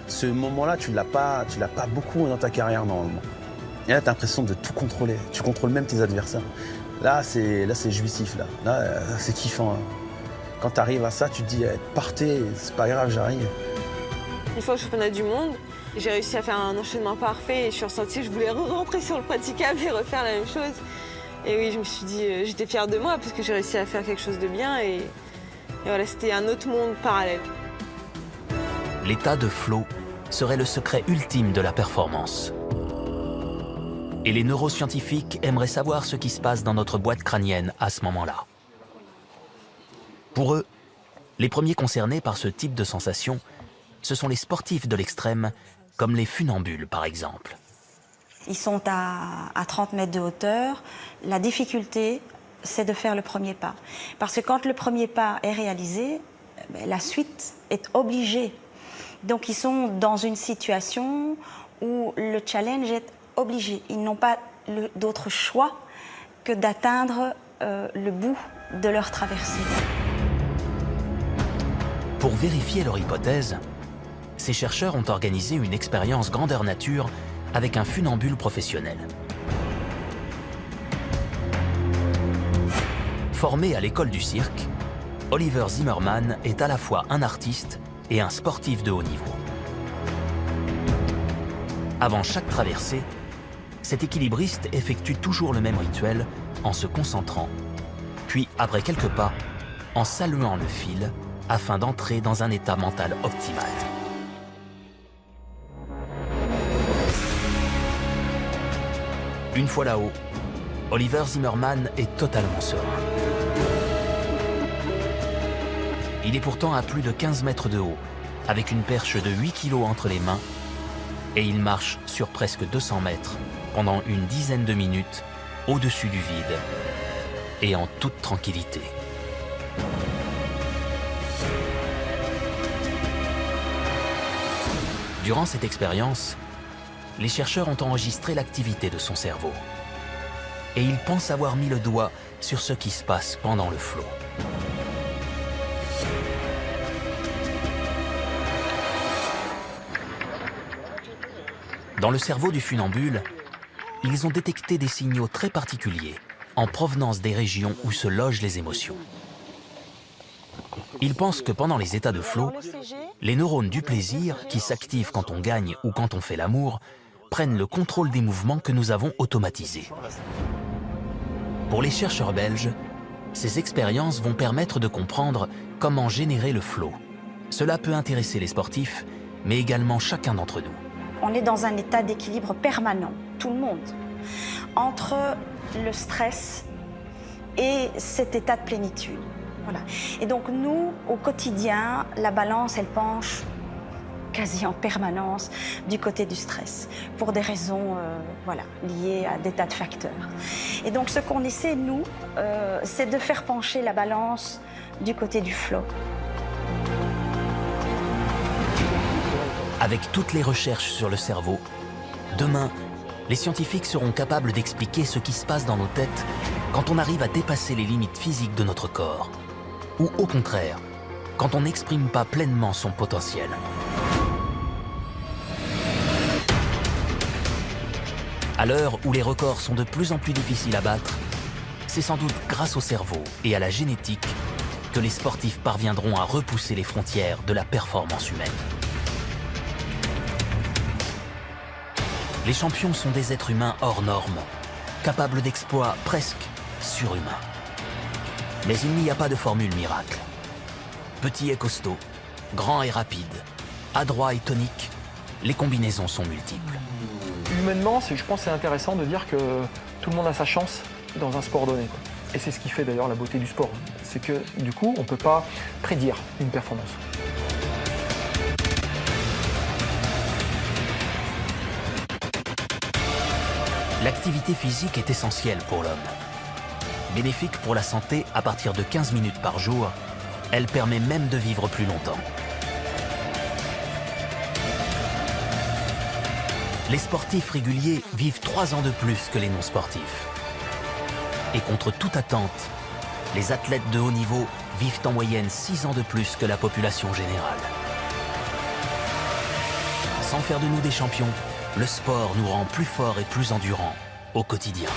Ce moment-là, tu l'as pas beaucoup dans ta carrière, normalement. Et là, tu as l'impression de tout contrôler. Tu contrôles même tes adversaires. Là, c'est jouissif, là. Là, c'est kiffant. Hein. Quand tu arrives à ça, tu te dis, partez, c'est pas grave, j'arrive. Une fois au championnat du monde, j'ai réussi à faire un enchaînement parfait et je suis ressentie que je voulais rentrer sur le praticable et refaire la même chose. Et oui, je me suis dit, j'étais fière de moi parce que j'ai réussi à faire quelque chose de bien et voilà, c'était un autre monde parallèle. L'état de flow serait le secret ultime de la performance. Et les neuroscientifiques aimeraient savoir ce qui se passe dans notre boîte crânienne à ce moment-là. Pour eux, les premiers concernés par ce type de sensation, ce sont les sportifs de l'extrême, comme les funambules par exemple. Ils sont à 30 mètres de hauteur. La difficulté, c'est de faire le premier pas. Parce que quand le premier pas est réalisé, la suite est obligée. Donc ils sont dans une situation où le challenge est obligé. Ils n'ont pas d'autre choix que d'atteindre le bout de leur traversée. Pour vérifier leur hypothèse, ces chercheurs ont organisé une expérience grandeur nature avec un funambule professionnel. Formé à l'école du cirque, Oliver Zimmerman est à la fois un artiste et un sportif de haut niveau. Avant chaque traversée, cet équilibriste effectue toujours le même rituel en se concentrant, puis après quelques pas, en saluant le fil afin d'entrer dans un état mental optimal. Une fois là-haut, Oliver Zimmerman est totalement serein. Il est pourtant à plus de 15 mètres de haut, avec une perche de 8 kg entre les mains, et il marche sur presque 200 mètres pendant une dizaine de minutes au-dessus du vide et en toute tranquillité. Durant cette expérience, les chercheurs ont enregistré l'activité de son cerveau. Et ils pensent avoir mis le doigt sur ce qui se passe pendant le flot. Dans le cerveau du funambule, ils ont détecté des signaux très particuliers en provenance des régions où se logent les émotions. Ils pensent que pendant les états de flot, les neurones du plaisir, qui s'activent quand on gagne ou quand on fait l'amour, prennent le contrôle des mouvements que nous avons automatisés. Pour les chercheurs belges, ces expériences vont permettre de comprendre comment générer le flow. Cela peut intéresser les sportifs, mais également chacun d'entre nous. On est dans un état d'équilibre permanent, tout le monde, entre le stress et cet état de plénitude. Voilà. Et donc nous, au quotidien, la balance, elle penche quasi en permanence du côté du stress, pour des raisons liées à des tas de facteurs. Et donc ce qu'on essaie, nous, c'est de faire pencher la balance du côté du flow. Avec toutes les recherches sur le cerveau, demain, les scientifiques seront capables d'expliquer ce qui se passe dans nos têtes quand on arrive à dépasser les limites physiques de notre corps. Ou au contraire, quand on n'exprime pas pleinement son potentiel. À l'heure où les records sont de plus en plus difficiles à battre, c'est sans doute grâce au cerveau et à la génétique que les sportifs parviendront à repousser les frontières de la performance humaine. Les champions sont des êtres humains hors normes, capables d'exploits presque surhumains. Mais il n'y a pas de formule miracle. Petit et costaud, grand et rapide, adroit et tonique, les combinaisons sont multiples. Humainement, je pense que c'est intéressant de dire que tout le monde a sa chance dans un sport donné, quoi. Et c'est ce qui fait d'ailleurs la beauté du sport. C'est que du coup, on ne peut pas prédire une performance. L'activité physique est essentielle pour l'homme. Bénéfique pour la santé à partir de 15 minutes par jour, elle permet même de vivre plus longtemps. Les sportifs réguliers vivent 3 ans de plus que les non-sportifs. Et contre toute attente, les athlètes de haut niveau vivent en moyenne 6 ans de plus que la population générale. Sans faire de nous des champions, le sport nous rend plus forts et plus endurants au quotidien.